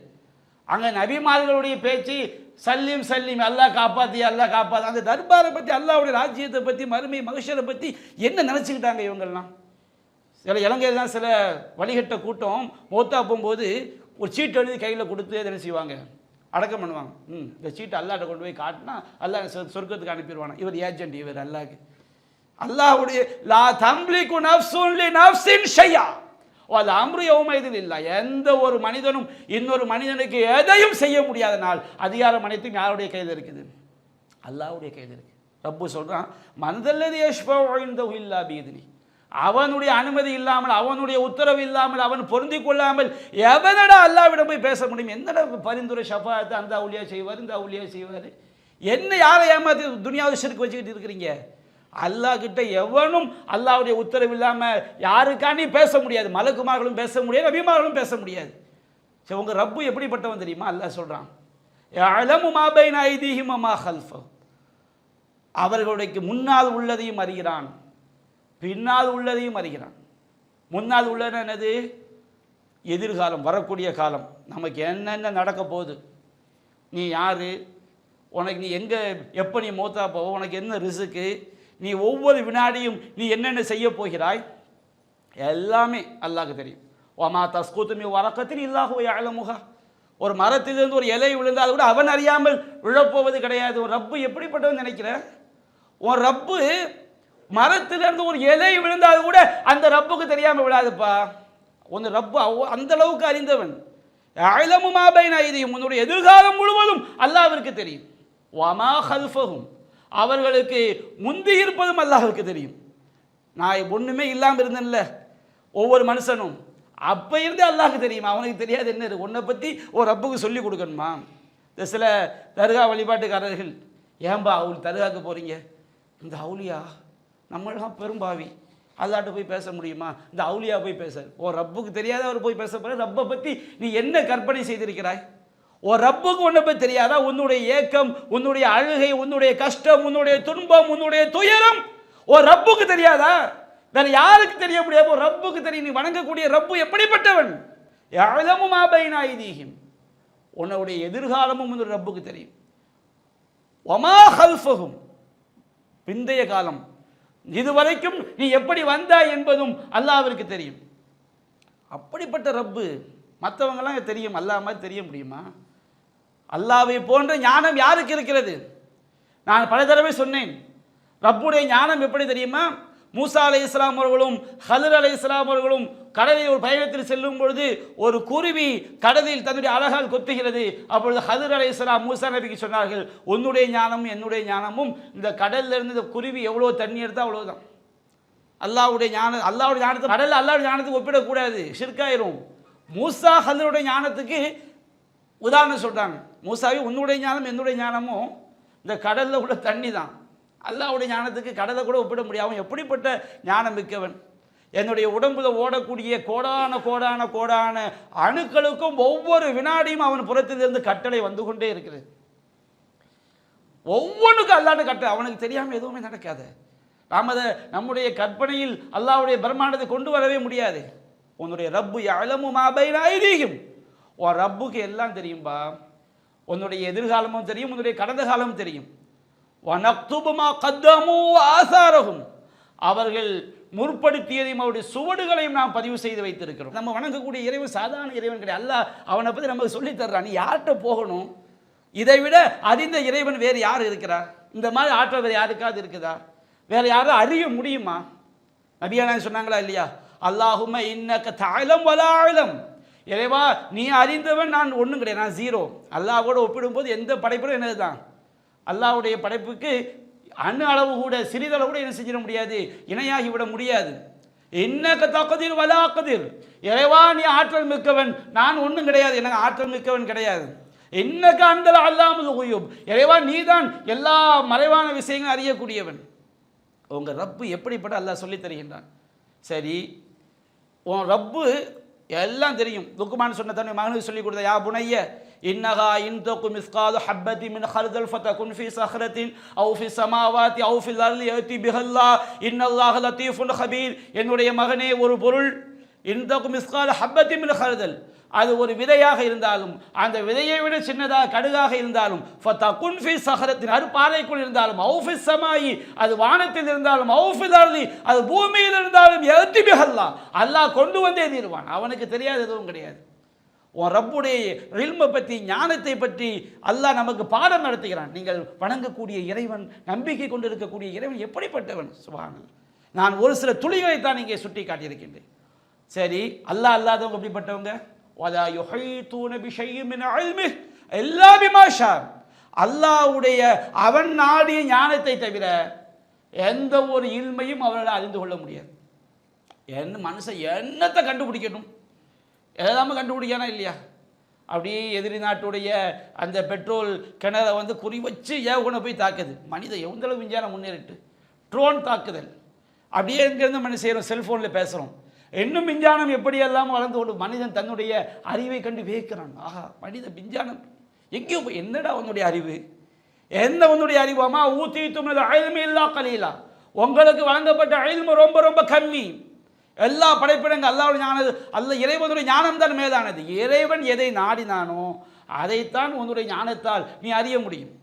அங்கே நபிமார்களுடைய பேச்சு சல்லிம் சல்லிம், அல்லாஹ் காப்பாற்றி அல்லாஹ் காப்பாற்று. அந்த தர்பாரை பற்றி, அல்லாஹ்வுடைய ராஜ்யத்தை பற்றி, மறுமை மகஷரை பற்றி என்ன நினச்சிக்கிட்டாங்க இவங்கெல்லாம்? சில இலங்கையில் தான் சில வழிகட்ட கூட்டம் மௌத்தா போகும்போது ஒரு சீட்டு எழுதி கையில் கொடுத்து என்ன செய்வாங்க, அடக்கம் பண்ணுவாங்க. இந்த சீட்டை அல்லாஹ்ட்ட கொண்டு போய் காட்டினா அல்லாஹ் சொர்க்கத்துக்கு அனுப்பிடுவாங்க. இவர் ஏஜென்ட், இவர் அல்லாஹ்க்கு. அல்லாஹ்வுடைய லா தம்லிகு நஃப்ஸுன் லி நஃப்ஸின் ஷையா வல் அம்ரு யௌமைதின் இல்லா, எந்த ஒரு மனிதனும் இன்னொரு மனிதனுக்கு எதையும் செய்ய முடியாத நாள். அதிகாரம் அனைத்தும் யாருடைய கையில் இருக்குது? அல்லாஹ்வுடைய கையில் இருக்குது. ரப்பு சொல்றான், மன்தல்லதி யஷ்ஃபஉ இன்தஹு இல்லா பிஇذنி, அவனுடைய அனுமதி இல்லாமல், அவனுடைய உத்தரவு இல்லாமல், அவன் பொருந்திக் கொள்ளாமல் எவனடா அல்லாஹ்விடம் போய் பேச முடியும்? என்னடா பரிந்துரை ஷஃபாஅத் அந்த அவுலியா செய்வார், இந்த அவுலியா செய்வார்? என்ன யாரை ஏமாத்தி துனியாவை ஷிர்க் வச்சுக்கிட்டு இருக்கிறீங்க? அல்லாஹ் கிட்ட எவனும் அல்லாஹ்வுடைய உத்தரவு இல்லாமல் யாருக்காண்டி பேச முடியாது. மலக்குமார்களும் பேச முடியாது, நபிமார்களும் பேச முடியாது. சரி, உங்க ரப்பு எப்படிப்பட்டவன் தெரியுமா? அல்லாஹ் சொல்றான், யஅலமு மா பைன ஐதீஹிம் வ மா கல்ஃபஹும், அவர்களுடைய முன்னால் உள்ளதையும் அறிகிறான், பின்னால் உள்ளதையும் அறிகிறான். முன்னால் உள்ளது என்னது? எதிர்காலம், வரக்கூடிய காலம், நமக்கு என்னென்ன நடக்க போகுது, நீ யாரு, உனக்கு நீ எங்கே எப்போ நீ மௌத்தா போவ, உனக்கு என்ன ரிஸ்க்கு, நீ ஒவ்வொரு வினாடியும் நீ என்னென்ன செய்ய போகிறாய், எல்லாமே அல்லாஹ்க்கு தெரியும். வமா தஸ்குது மின் வரக்கத்தின் இல்லாஹு யஅலமுஹா, ஒரு மரத்திலிருந்து ஒரு இலை விழுந்தால் கூட அவன் அறியாமல் விழப்போவது கிடையாது. உன் ரப்பு எப்படிப்பட்டவன் நினைக்கிற? உன் ரப்பு மரத்திலிருந்து ஒரு இலை விழுந்தால் கூட அந்த ரப்புக்கு தெரியாமல் விழாதுப்பா. உன் ரப்பு அந்த அளவுக்கு அறிந்தவன். யஅலமு மா பைன ஐதீஹிம், உன்னுடைய எதிர்காலம் முழுவதும் அல்லாஹ்விற்கு தெரியும். வமா கல்ஃபஹும், அவர்களுக்கு முந்தி இருப்பதும் அல்லாஹ்வுக்கு தெரியும். நான் ஒன்றுமே இல்லாமல் இருந்தேன்ல, ஒவ்வொரு மனுஷனும் அப்போ இருந்து அல்லாஹ்வுக்கு தெரியும். அவனுக்கு தெரியாது என்ன இருக்கு? உன்னை பற்றி ஒரு ரப்புக்கு சொல்லி கொடுக்கணுமா? இந்த சில தர்கா வழிபாட்டுக்காரர்கள், ஏன்பா அவள் தர்காவுக்கு போகிறீங்க, இந்த அவுலியா நம்மளாம் பெரும்பாவி, அல்லாட்ட போய் பேச முடியுமா? இந்த அவுலியா போய் பேச, ஓ ரப்புக்கு தெரியாத அவர் போய் பேச போகிற, ரப்பை பற்றி நீ என்ன கற்பனை செய்திருக்கிறாய்? ஓ ரப்புக்கு உன்னை பற்றி தெரியாதா? உன்னுடைய ஏக்கம், உன்னுடைய அழுகை, உன்னுடைய கஷ்டம், உன்னுடைய துன்பம், உன்னுடைய துயரம் ஓ ரப்புக்கு தெரியாதா? வேற யாருக்கு தெரிய முடியாது? ரப்புக்கு தெரியும். நீ வணங்கக்கூடிய ரப்பு எப்படிப்பட்டவன்? யஅலமு மா பைன ஐதீஹிம், உன்னுடைய எதிர்காலமும் உன்னுடைய ரப்புக்கு தெரியும். வமா கல்ஃபஹும், பிந்தைய காலம், இதுவரைக்கும் நீ எப்படி வந்தாய் என்பதும் அல்லாஹ்விற்கு தெரியும். அப்படிப்பட்ட ரப்பு மற்றவங்களாம் தெரியும், அல்லாஹ் மாதிரி தெரிய முடியுமா? அல்லாஹ்வை போன்ற ஞானம் யாருக்கு இருக்கிறது? நான் பல தடவை சொன்னேன், ரப்புடைய ஞானம் எப்படி தெரியுமா? மூசா அலைஹிஸ்ஸலாம் அவர்களும் ஹல்ர் அலைஹிஸ்ஸலாம் அவர்களும் கடலில் ஒரு பயணத்தில் செல்லும் பொழுது ஒரு குருவி கடலில் தன்னுடைய அழகால் கொத்துகிறது. அப்பொழுது ஹல்ர் அலைஹிஸ்ஸலாம் மூசா நபிக்கு சொன்னார்கள், உன்னுடைய ஞானமும் என்னுடைய ஞானமும் இந்த கடல்ல இருந்து இந்த குருவி எவ்வளோ தண்ணி எடுத்தால் அவ்வளோதான். அல்லாஹ்வுடைய ஞானம், அல்லாஹ்வுடைய ஞானத்தை கடலில் அல்லாஹ்வுடைய ஞானத்துக்கு ஒப்பிடக்கூடாது, ஷிர்காயிரும். மூசா ஹல்ருடைய ஞானத்துக்கு உதாரணம் சொல்கிறாங்க. மூசாவே உன்னுடைய ஞானம் என்னுடைய ஞானமும் இந்த கடலில் உள்ள தண்ணி தான். அல்லாஹ்வுடைய ஞானத்துக்கு கடலை கூட ஒப்பிட முடியாது. எப்படிப்பட்ட ஞானம் மிக்கவன்! என்னுடைய உடம்புல ஓடக்கூடிய கோடான கோடான கோடான அணுக்களுக்கும் ஒவ்வொரு வினாடியும் அவன் புறத்திலிருந்து கட்டளை வந்து கொண்டே இருக்கிறது. ஒவ்வொன்றுக்கும் அல்லாஹ்வுடைய கட்டளை, அவனுக்கு தெரியாமல் எதுவுமே நடக்காது. நாம் அதை நம்முடைய கற்பனையில் அல்லாஹ்வுடைய பிரம்மாண்டத்தை கொண்டு வரவே முடியாது. உன்னுடைய ரப்பு யஅலமு மா பைன ஐதீஹிம், உன் ரப்புக்கு எல்லாம் தெரியும்பா. உன்னுடைய எதிர்காலமும் தெரியும், உன்னுடைய கடந்த காலமும் தெரியும். வனக்துபு மா கத்தமு ஆசாரஹும், அவர்கள் முற்படுத்தியதையும் அவருடைய சுவடுகளையும் நாம் பதிவு செய்து வைத்திருக்கிறோம். நம்ம வணங்கக்கூடிய இறைவன் சாதாரண இறைவன் கிடையாது. அல்லாஹ் அவனை பற்றி நமக்கு சொல்லி தர்றான். நீ யார்கிட்ட போகணும்? இதை விட அறிந்த இறைவன் வேறு யார் இருக்கிறார்? இந்த மாதிரி ஆற்றல் வேறு யாருக்காவது இருக்குதா? வேறு யாரும் அறிய முடியுமா? நபியானா சொன்னாங்களா இல்லையா? அல்லாஹும்ம இன்னக தஅலம் வலா அலம், இறைவா நீ அறிந்தவன், நான் ஒன்றும் கிடையாது, நான் ஜீரோ. அல்லாஹ்வோட ஒப்பிடும்போது எந்த படைப்பும் என்னது தான். அல்லாஹ்வுடைய படைப்புக்கு அணு அளவு கூட, சிறிதளவு கூட என்ன செஞ்சிட முடியாது, இணையாகி விட முடியாது. இன்னக தக்தீர் வலா அக்தீர், இறைவா நீ ஆற்றல் மிக்கவன், நான் ஒன்றும் கிடையாது, எனக்கு ஆற்றல் மிக்கவன் கிடையாது. இன்னக அன்தல் அல்லாமுல் குயூப், இறைவா நீதான் எல்லா மறைவான விஷயங்களும் அறியக்கூடியவன். உங்கள் ரப்பு எப்படிப்பட்ட அல்லாஹ் சொல்லி தருகின்றான். சரி, உன் ரப்பு எல்லாம் தெரியும். லுக்மான் சொன்ன தன்னுடைய மகனுக்கு சொல்லிக் கொடுத்த, யா புனைய இன்னஹா இன் தகு மிஸ்காது ஹப்பதி மின் ஹர்தல் ஃபதகுன் ஃபீ ஸஹ்ரத்தின் அவ் ஃபீ ஸமாவாதி அவ் ஃபில் அர்லி யதி பிஹல்லாஹ் இன்னல்லாஹ லதீஃபுன் ஹபீர். என்னுடைய மகனே, ஒரு பொருள் இன் தகு மிஸ்காது ஹப்பதி மின் ஹர்தல், அது ஒரு விதையாக இருந்தாலும், அந்த விதையை விட சின்னதாக கடுகாக இருந்தாலும், ஃபதகுன் ஃபீ ஸஹ்ரத்தின், அது பாறைக்குள் இருந்தாலும், அவ் ஃபீ ஸமாயி, அது வானத்தில் இருந்தாலும், அவ் ஃபில் அர்லி, அது பூமியில் இருந்தாலும், யதி பிஹல்லாஹ், அல்லாஹ் கொண்டு வந்தே தீருவான். அவனுக்கு தெரியாத எதுவும் கிடையாது. உன் ரப்புடைய இல்மை பற்றி, ஞானத்தை பற்றி அல்லாஹ் நமக்கு பாடம் நடத்துகிறான். நீங்கள் வணங்கக்கூடிய இறைவன், நம்பிக்கை கொண்டு இருக்கக்கூடிய இறைவன் எப்படிப்பட்டவன்? சுப்ஹானல்லாஹ். நான் ஒரு சில துளிகளை தான் இங்கே சுட்டி காட்டியிருக்கின்றேன். சரி, அல்லாஹ் அல்லாதவங்க எப்படிப்பட்டவங்க? வலா யுஹீதூன பிஷைஇன் மின் இல்மிஹி இல்லா பிமா ஷா. அல்லாஹ்வுடைய அவன் நாடிய ஞானத்தை தவிர எந்த ஒரு இல்மையும் அவரால் அறிந்து கொள்ள முடியாது. என்ன மனுஷன் என்னத்தை கண்டுபிடிக்கணும்? எல்லாமே கண்டுபிடிக்கானா இல்லையா? அப்படியே எதிரி நாட்டுடைய அந்த பெட்ரோல் கிணறை வந்து குறி வச்சு ஏவுகணை போய் தாக்குது. மனிதன் எவ்வளவு விஞ்ஞானம் முன்னேறிட்டு, ட்ரோன் தாக்குதல், அப்படியே எங்கேருந்து மனிதன் செய்கிறோம், செல்ஃபோனில் பேசுகிறோம். இன்னும் விஞ்ஞானம் எப்படியெல்லாம் வளர்ந்து கொண்டு மனிதன் தன்னுடைய அறிவை கண்டு வியக்கிறான். ஆஹா, மனித விஞ்ஞானம் எங்கேயோ போய், என்னடா உன்னுடைய அறிவு? எந்த உன்னுடைய அறிவாமா? ஊத்தீத்தும் இல்மி இல்லா கலீலா, உங்களுக்கு வழங்கப்பட்ட இல்மு ரொம்ப ரொம்ப கம்மி. எல்லா படைப்பிடங்கள் அல்லாஹ்வுடைய ஞானம், இறைவனுடைய ஞானம் தான் மேலானது. இறைவன் எதை நாடினானோ அதைத்தான் உன்னுடைய ஞானத்தால் நீ அறிய முடியும்.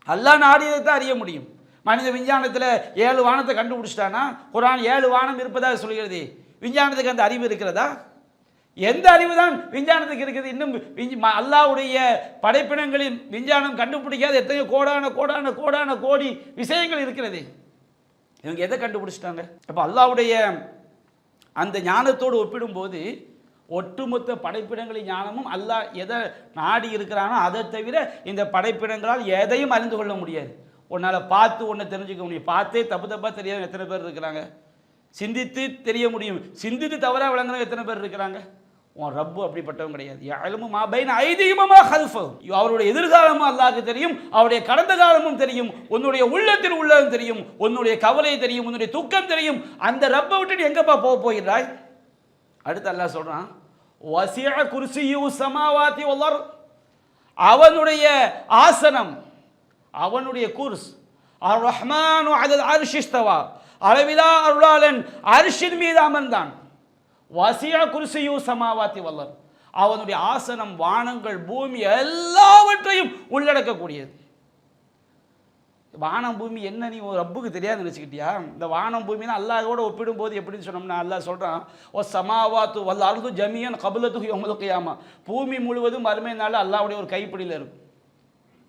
அல்லாஹ் நாடியதைத்தான் அறிய முடியும். மனித விஞ்ஞானத்தில் 7 வானத்தை கண்டுபிடிச்சிட்டானா, குர்ஆன் 7 வானம் இருப்பதாக சொல்கிறது. விஞ்ஞானத்துக்கு அந்த அறிவு இருக்கிறதா? எந்த அறிவு தான் விஞ்ஞானத்துக்கு இருக்குது? இன்னும் அல்லாஹ்வுடைய படைப்பினங்களின் விஞ்ஞானம் கண்டுபிடிக்காத எத்தனையோ கோடான கோடான கோடான கோடி விஷயங்கள் இருக்கிறது. இவங்க எதை கண்டுபிடிச்சிட்டாங்க? அப்போ அல்லாஹ்வுடைய அந்த ஞானத்தோடு ஒப்பிடும்போது ஒட்டுமொத்த படைப்பிடங்களின் ஞானமும் அல்லாஹ் எதை நாடி இருக்கிறானோ அதை தவிர இந்த படைப்பிடங்களால் எதையும் அறிந்து கொள்ள முடியாது. உன்னால் பார்த்து ஒன்றை தெரிஞ்சுக்க முடியும். பார்த்தே தப்பு தப்பாக தெரியாத எத்தனை பேர் இருக்கிறாங்க? சிந்தித்து தெரிய முடியும், சிந்தித்து தவறாக விளங்குறவங்க எத்தனை பேர் இருக்கிறாங்க? உன் ரப்பு அப்படிப்பட்டவங்க கிடையாது. யஅலமு மா பைன ஐதிஹிம் வமா கல்ஃபஹும். அவருடைய எதிர்காலமும் அல்லாஹ்வுக்கு தெரியும், அவருடைய கடந்த காலமும் தெரியும், உன்னுடைய உள்ளத்தில் உள்ளதும் தெரியும், உன்னுடைய கவலை தெரியும், உன்னுடைய துக்கம் தெரியும். அந்த ரப்பை விட்டு நீ எங்கப்பா போகிறாய்? அடுத்து அல்லாஹ் சொல்றான், வசிஅ குர்சியு ஸமாவாதி வல் அர்த். அவனுடைய ஆசனம், அவனுடைய குர்ஸ், அர் ரஹ்மானு அலல் அர்ஷி இஸ்தவா, அளவிலா அருளாளன் அர்ஷின் மீது அமர்ந்தான். வசியா குர்சியு ஸமாவாதி வல் அர்த். அவனுடைய ஆசனம் வானங்கள் பூமி எல்லாவற்றையும் உள்ளடக்கக்கூடியது. வானம் பூமி என்ன நீ ரப்புக்கு தெரியாது நினச்சிக்கிட்டியா? இந்த வானம் பூமினா அல்லாஹோட ஒப்பிடும்போது எப்படின்னு சொன்னோம்னா, அல்லாஹ் சொல்கிறான், ஓ ஸமாவாத்து வல் அர்து ஜமியன் கபலத்துஹு யௌமல் கியாமா. பூமி முழுவதும் மறுமை நாள் அல்லாஹ்வுடைய ஒரு கைப்பிடியில் இருக்கும்.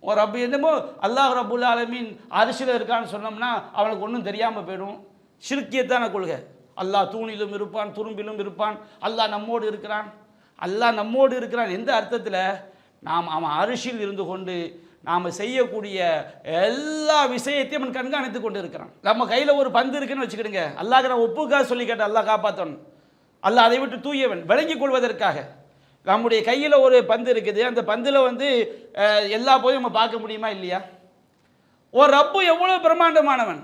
ஒரு ரப்பு என்னமோ அல்லாஹ் ரப்புல் ஆலமீன் அரிசியில் இருக்கான்னு சொன்னோம்னா அவனுக்கு ஒன்றும் தெரியாமல் போயிடும். ஷிர்கியத்தான கொள்கை. அல்லாஹ் தூணிலும் இருப்பான், துரும்பிலும் இருப்பான், அல்லாஹ் நம்மோடு இருக்கிறான். அல்லாஹ் நம்மோடு இருக்கிறான் எந்த அர்த்தத்தில்? அவன் அரிசியில் இருந்து கொண்டு நாம் செய்யக்கூடிய எல்லா விஷயத்தையும் அவன் கண்காணித்து கொண்டு இருக்கிறான். நம்ம கையில் ஒரு பந்து இருக்குன்னு வச்சுக்கிடுங்க, அல்லாஹ் நான் ஒப்புக்காக சொல்லி கேட்ட அல்லாஹ் காப்பாற்றணும். அல்லாஹ் அதை விட்டு தூயவன், விளங்கிக் கொள்வதற்காக. நம்முடைய கையில் ஒரு பந்து இருக்குது, அந்த பந்தில் வந்து எல்லா போயும் நம்ம பார்க்க முடியுமா இல்லையா? ஒரு ரப்பு எவ்வளோ பிரம்மாண்டமானவன்.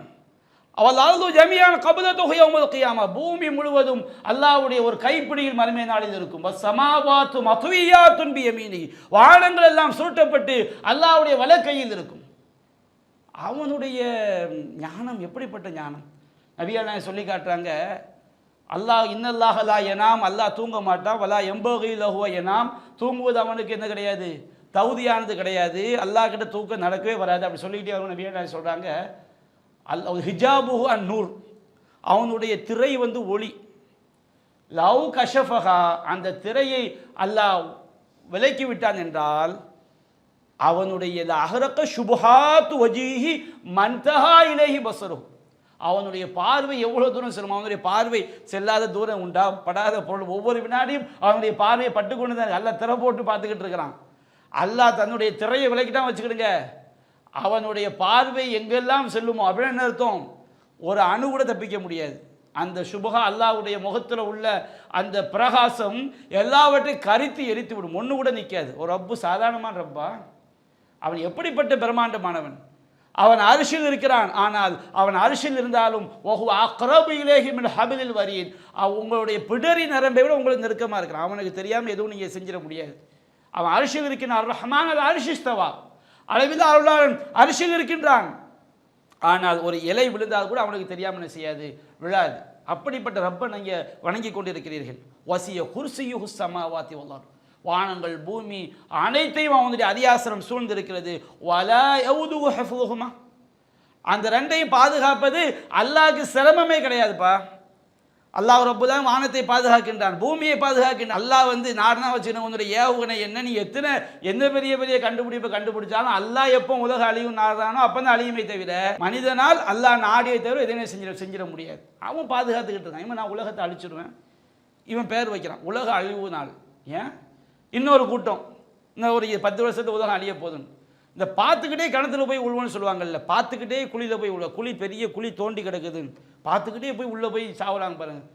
அவள் அல்லாஹு ஜமியான் கபலத்துஹு யௌமல் கியாமா. பூமி முழுவதும் அல்லாஹ்வுடைய ஒரு கைப்பிடியில் மறுமை நாளில் இருக்கும். வஸ்ஸமாவாத்து மத்வியாத்துன் பியமீனிஹி. வானங்கள் எல்லாம் சுருட்டப்பட்டு அல்லாஹ்வுடைய வலக்கையில் இருக்கும். அவனுடைய ஞானம் எப்படிப்பட்ட ஞானம்? நபிகள் நாயகம் சொல்லி காட்டுறாங்க, அல்லாஹ் இன்னல்லாஹ லா யனாம், அல்லாஹ் தூங்க மாட்டான். வலா யம்பகி லஹு யனாம், தூங்குவது அவனுக்கு என்ன கிடையாது, தகுதியானது கிடையாது. அல்லாஹ் கிட்ட தூக்கம் நடக்கவே வராது. அப்படி சொல்லிக்கிட்டே அவங்க நபிகள் நாயகம் சொல்கிறாங்க, ஹிஜாபுஹு அன் நூர், அவனுடைய திரை வந்து ஒளி. லவ் கஷஃபஹா, அந்த திரையை அல்லாஹ் விலக்கி விட்டான் என்றால் அவனுடைய அஹரக சுபஹாத்து வஜீஹி மன்தஹா இலைஹி பஸரு, அவனுடைய பார்வை எவ்வளோ தூரம் செல்லும். அவனுடைய பார்வை செல்லாத தூரம் உண்டா? படாத பொருள் ஒவ்வொரு வினாடியும் அவனுடைய பார்வையை பட்டுக்கொண்டு தான் அல்லாஹ் திரை போட்டு பார்த்துக்கிட்டு இருக்கிறான். அல்லாஹ் தன்னுடைய திரையை விலக்கிட்டான் வச்சுக்கிடுங்க, அவனுடைய பார்வை எங்கெல்லாம் செல்லுமோ அப்படின்னு என்ன அர்த்தம்? ஒரு அணு கூட தப்பிக்க முடியாது. அந்த சுபஹா அல்லாஹ்வுடைய முகத்தில் உள்ள அந்த பிரகாசம் எல்லாவற்றையும் கரித்து எரித்து விடும், ஒன்று கூட நிற்காது. ஒரு ரப்பு சாதாரணமான ரப்பா? அவன் எப்படிப்பட்ட பிரம்மாண்டமானவன்? அவன் அரிசில் இருக்கிறான். ஆனால் அவன் அரிசில் இருந்தாலும் வரீன், உங்களுடைய பிடரி நரம்பை விட உங்களுக்கு நெருக்கமாக இருக்கிறான். அவனுக்கு தெரியாமல் எதுவும் நீங்கள் செஞ்சிட முடியாது. அவன் அரிசில் இருக்கின்றான். ரஹ்மான் அது அரிசிஸ்தவா, அளவில் அருளாளன் அரிசில் இருக்கின்றான். ஆனால் ஒரு இலை விழுந்தால் கூட அவனுக்கு தெரியாமல் என்ன செய்யாது, விழாது. அப்படிப்பட்ட ரப்பை நீங்கள் வணங்கி கொண்டிருக்கிறீர்கள். வசிய குர்சியுஹு ஸமாவாதி வல் அர்த், வானங்கள் பூமி அனைத்தையும் அவனுடைய அதிகாசனம் சூழ்ந்திருக்கிறது. வலா யவுதுஹு ஹிஃபுஹுமா, அந்த ரெண்டையும் பாதுகாப்பது அல்லாஹ்க்கு சிரமமே கிடையாதுப்பா. அல்லாஹ் ரப்பு தான் வானத்தை பாதுகாக்கின்றான், பூமியை பாதுகாக்கின்றான். அல்லாஹ் நாடனா வச்சுக்கணும் உன்னுடைய ஏவுகணை என்ன, நீ எந்த பெரிய பெரிய கண்டுபிடிப்பை கண்டுபிடிச்சாலும் அல்லாஹ் எப்போ உலக அழிவு நாடுறானோ அப்போ தான் அழியுமே தவிர மனிதனால் அல்லாஹ் நாடியை தவிர எதையுமே செஞ்சிட முடியாது. அவன் பாதுகாத்துக்கிட்டு இருக்கான். இவன் நான் உலகத்தை அழிச்சிடுவேன், இவன் பேர் வைக்கிறான் உலக அழிவு நாள். ஏன் இன்னொரு கூட்டம் இன்னும் ஒரு 10 வருஷத்துக்கு உலகம் அழிய போதுன்னு இந்த பார்த்துக்கிட்டே கிணத்துல போய் உழுவன்னு சொல்லுவாங்கல்ல, பார்த்துக்கிட்டே குழியில் போய் உள்ள குழி பெரிய குழி தோண்டி கிடக்குதுன்னு பார்த்துக்கிட்டே போய் உள்ளே போய் சாவலாங்க பாருங்கள்.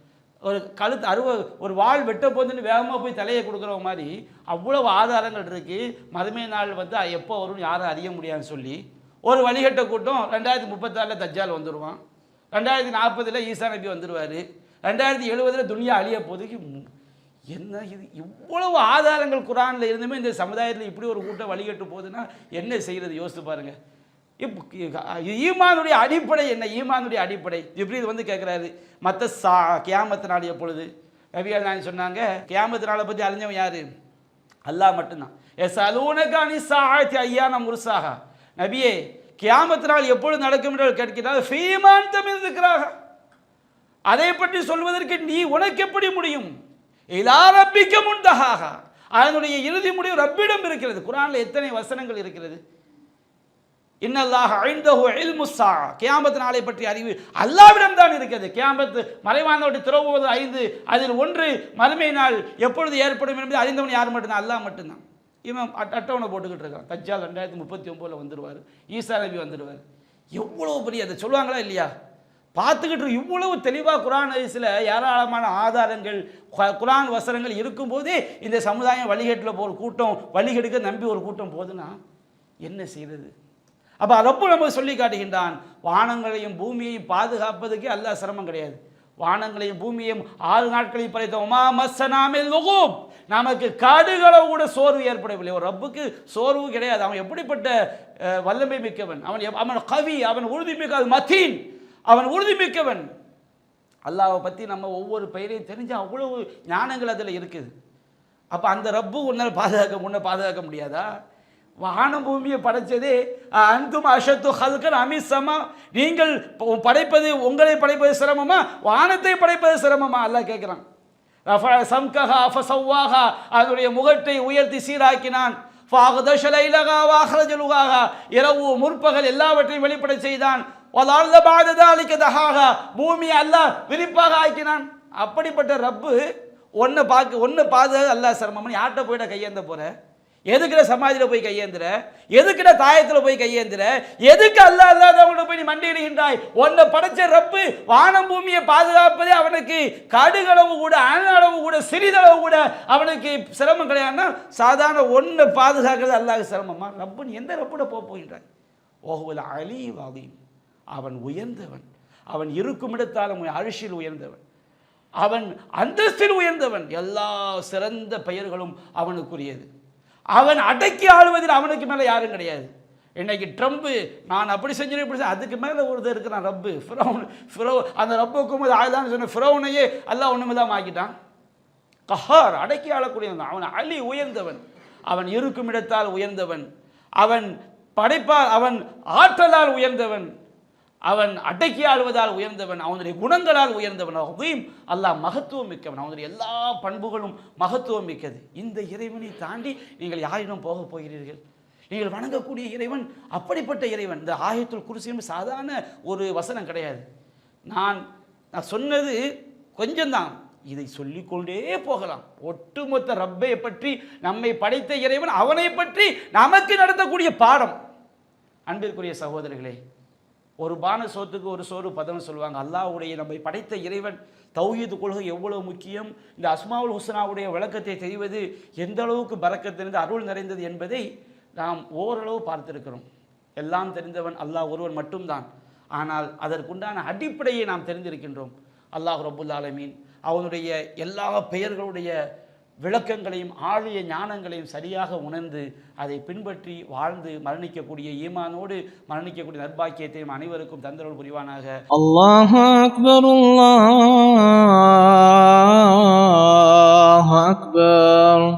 ஒரு கழுத்து ஒரு வாள் வெட்ட போதுன்னு வேகமாக போய் தலையை கொடுக்குற மாதிரி அவ்வளவு ஆதாரங்கள் இருக்குது. மறுமை நாள் எப்போ வரும்னு யாரும் அறிய முடியாதுன்னு சொல்லி ஒரு வழிகட்ட கூட்டம் 2036 தஜ்ஜால் வந்துடுவான், 2040 ஈசா நபி வந்துடுவார், 2070 துனியா அழிய போதுக்கு என்ன இது இவ்வளவு ஆதாரங்கள் குரானில் இருந்துமே இந்த சமுதாயத்தில் இப்படி ஒரு கூட்டம் வழிகட்டு போகுதுன்னா என்ன செய்கிறது யோசித்து பாருங்கள். ஈமானுடைய அடிப்படை என்ன, ஈமானுடைய அடிப்படை இப்படி கேட்குறாரு. மற்ற கியாமத்து நாள் எப்பொழுது நபிகள் நான் சொன்னாங்க, கியாமத்து நாளை பற்றி அறிஞ்சவன் யார், அல்லாஹ் மட்டும்தான். ஐயா நம் முருசாக நபியே கியாமத்து நாள் எப்பொழுது நடக்கும் என்று கேட்கிறார். ஃபீமான் தமிழ் இருக்கிறாக, அதை பற்றி சொல்வதற்கு நீ உனக்கு எப்படி முடியும். இலாரப்பிக்க முன்தஹாக, அதனுடைய இறுதி முடிவு ரப்பிடம் இருக்கிறது. குர்ஆனில் எத்தனை வசனங்கள் இருக்கிறது. இன்னல்லாஹ இன்தஹு இல்முஸ் ஸாஅ, கியாமத் நாளை பற்றி அறிவு அல்லாஹ்விடம் தான் இருக்கிறது. கியாமத் மறைவானவற்றை திறவுவது 5, அதில் 1 மறுமை நாள் எப்பொழுது ஏற்படும் என்பது அறிந்தவன் யார் மட்டும்தான், அல்லாஹ் மட்டும்தான். இவன் அட்டவணை போட்டுக்கிட்டு இருக்கான். தஜ்ஜால் 2039 வந்துடுவார், ஈசா நபி வந்துடுவார். எவ்வளோ பெரிய அதை சொல்லுவாங்களா இல்லையா, பார்த்துக்கிட்டு இவ்வளவு தெளிவாக குர்ஆன் ஹதீஸில் ஏராளமான ஆதாரங்கள் குர்ஆன் வசனங்கள் இருக்கும்போதே இந்த சமுதாயம் வழிகேட்டில் போகிற கூட்டம், வழிகெடுக்க நம்பி ஒரு கூட்டம் போகுதுன்னா என்ன செய்கிறது. அப்போ ரப்பு நமக்கு சொல்லி காட்டுகின்றான், வானங்களையும் பூமியையும் பாதுகாப்பதுக்கே அல்லாஹ் சிரமம் கிடையாது. வானங்களையும் பூமியையும் 6 நாட்களையும் படைத்தோமா மஸ்ஸனாமில் லுகூப், நமக்கு காடுகளவு கூட சோர்வு ஏற்படவில்லை. ஒரு ரப்புக்கு சோர்வு கிடையாது. அவன் எப்படிப்பட்ட வல்லமை மிக்கவன், அவன் கவி, அவன் உறுதிமிக்க மதீன், அவன் உறுதிமிக்கவன். அல்லாஹ்வை பற்றி நம்ம ஒவ்வொரு பெயரையும் தெரிஞ்ச அவ்வளவு ஞானங்கள் அதில் இருக்குது. அப்போ அந்த ரப்பு உன்னை பாதுகாக்க முடியாதா. வானம் பூமியை படைச்சதே அன்தும் அஷத்து ஹல்கன் அமிசமா, நீங்கள் படைப்பது உங்களை படைப்பது சிரமமா, வானத்தை படைப்பது சிரமமா அல்லாஹ் கேட்குறான். சம்கஹா ஃபஸவ்வாஹா, அதனுடைய முகட்டை உயர்த்தி சீராக்கினான். இரவு முற்பகல் எல்லாவற்றையும் வெளிப்பட செய்தான். பூமியை அல்லாஹ் விரிப்பாக ஆக்கினான். அப்படிப்பட்ட ரப்பு ஒன்று பாதுகாக்க அல்லாஹ் சிரமம். யார்கிட்ட போயிட கையேந்த போற, எதுக்குற சமாதியில் போய் கையேந்திர, எதுக்குற தாயத்தில் போய் கையேந்திர, எதுக்கு அல்லாஹ் அல்லாதவங்கள போய் நீ மண்டியிடுகின்றாய். ஒன்றை படைச்ச ரப்பு வானம் பூமியை பாதுகாப்பதே அவனுக்கு கடுகளவு கூட, அணளவு கூட, சிறிதளவு கூட அவனுக்கு சிரமம் கிடையாதுன்னா சாதாரண ஒன்றை பாதுகாக்கிறது அல்லாஹ் சிரமமா. ரப்புன்னு எந்த ரப்புட போகின்றாய். ஓஹுவல் அலி வாதீம், அவன் உயர்ந்தவன், அவன் இருக்கும் இடத்தாலும் அரிசியில் உயர்ந்தவன், அவன் அந்தஸ்தில் உயர்ந்தவன், எல்லா சிறந்த பெயர்களும் அவனுக்குரியது. அவன் அடக்கி ஆளுவதில் அவனுக்கு மேலே யாரும் கிடையாது. இன்னைக்கு ட்ரம்ப்பு நான் அப்படி செஞ்சேன் இப்படி செஞ்சேன், அதுக்கு மேலே ஒருத்தர் இருக்கிறான் ரப்பு ஃபிரௌன். அந்த ரப்புக்கும் போது ஆயுதான்னு சொன்ன ஃபிரௌனையே அல்லாஹ் ஒன்றுமே ஆக்கிட்டான். கஹார், அடக்கி ஆளக்கூடியவன். அவன் அலி உயர்ந்தவன், அவன் இருக்கும் இடத்தால் உயர்ந்தவன், அவன் படைப்பால், அவன் ஆற்றலால் உயர்ந்தவன், அவன் அடக்கி ஆளுவதால் உயர்ந்தவன், அவனுடைய குணங்களால் உயர்ந்தவன். அதையும் அல்லாஹ் மகத்துவம் மிக்கவன், அவனுடைய எல்லா பண்புகளும் மகத்துவம் மிக்கது. இந்த இறைவனை தாண்டி நீங்கள் யாரிடம் போக போகிறீர்கள். நீங்கள் வணங்கக்கூடிய இறைவன் அப்படிப்பட்ட இறைவன். இந்த ஆயத்துல் குர்சி சாதாரண ஒரு வசனம் கிடையாது. நான் சொன்னது கொஞ்சம்தான், இதை சொல்லிக்கொண்டே போகலாம். ஒட்டுமொத்த ரப்பை பற்றி, நம்மை படைத்த இறைவன், அவனை பற்றி நமக்கு நடத்தக்கூடிய பாடம். அன்பிற்குரிய சகோதரர்களே, ஒரு பான சோத்துக்கு ஒரு சோறு பதம் சொல்லுவாங்க. அல்லாஹ்வுடைய நம்மை படைத்த இறைவன் தௌஹீது கொள்கை எவ்வளவு முக்கியம், இந்த அஸ்மாவுல் ஹுஸ்னாவுடைய விளக்கத்தை தெரிவது எந்த அளவுக்கு பரக்கத்திலிருந்து அருள் நிறைந்தது என்பதை நாம் ஓரளவு பார்த்திருக்கிறோம். எல்லாம் தெரிந்தவன் அல்லாஹ் ஒருவன் மட்டும்தான். ஆனால் அதற்குண்டான அடிப்படையை நாம் தெரிந்திருக்கின்றோம். அல்லாஹ் ரப்புல் ஆலமீன் அவனுடைய எல்லா பெயர்களுடைய விளக்கங்களையும் ஆழிய ஞானங்களையும் சரியாக உணர்ந்து அதை பின்பற்றி வாழ்ந்து மரணிக்கக்கூடிய ஈமானோடு மரணிக்கக்கூடிய நற்பாக்கியத்தையும் அனைவருக்கும் தந்தருள் புரிவானாக. அல்லாஹு அக்பர், அல்லாஹு அக்பர்.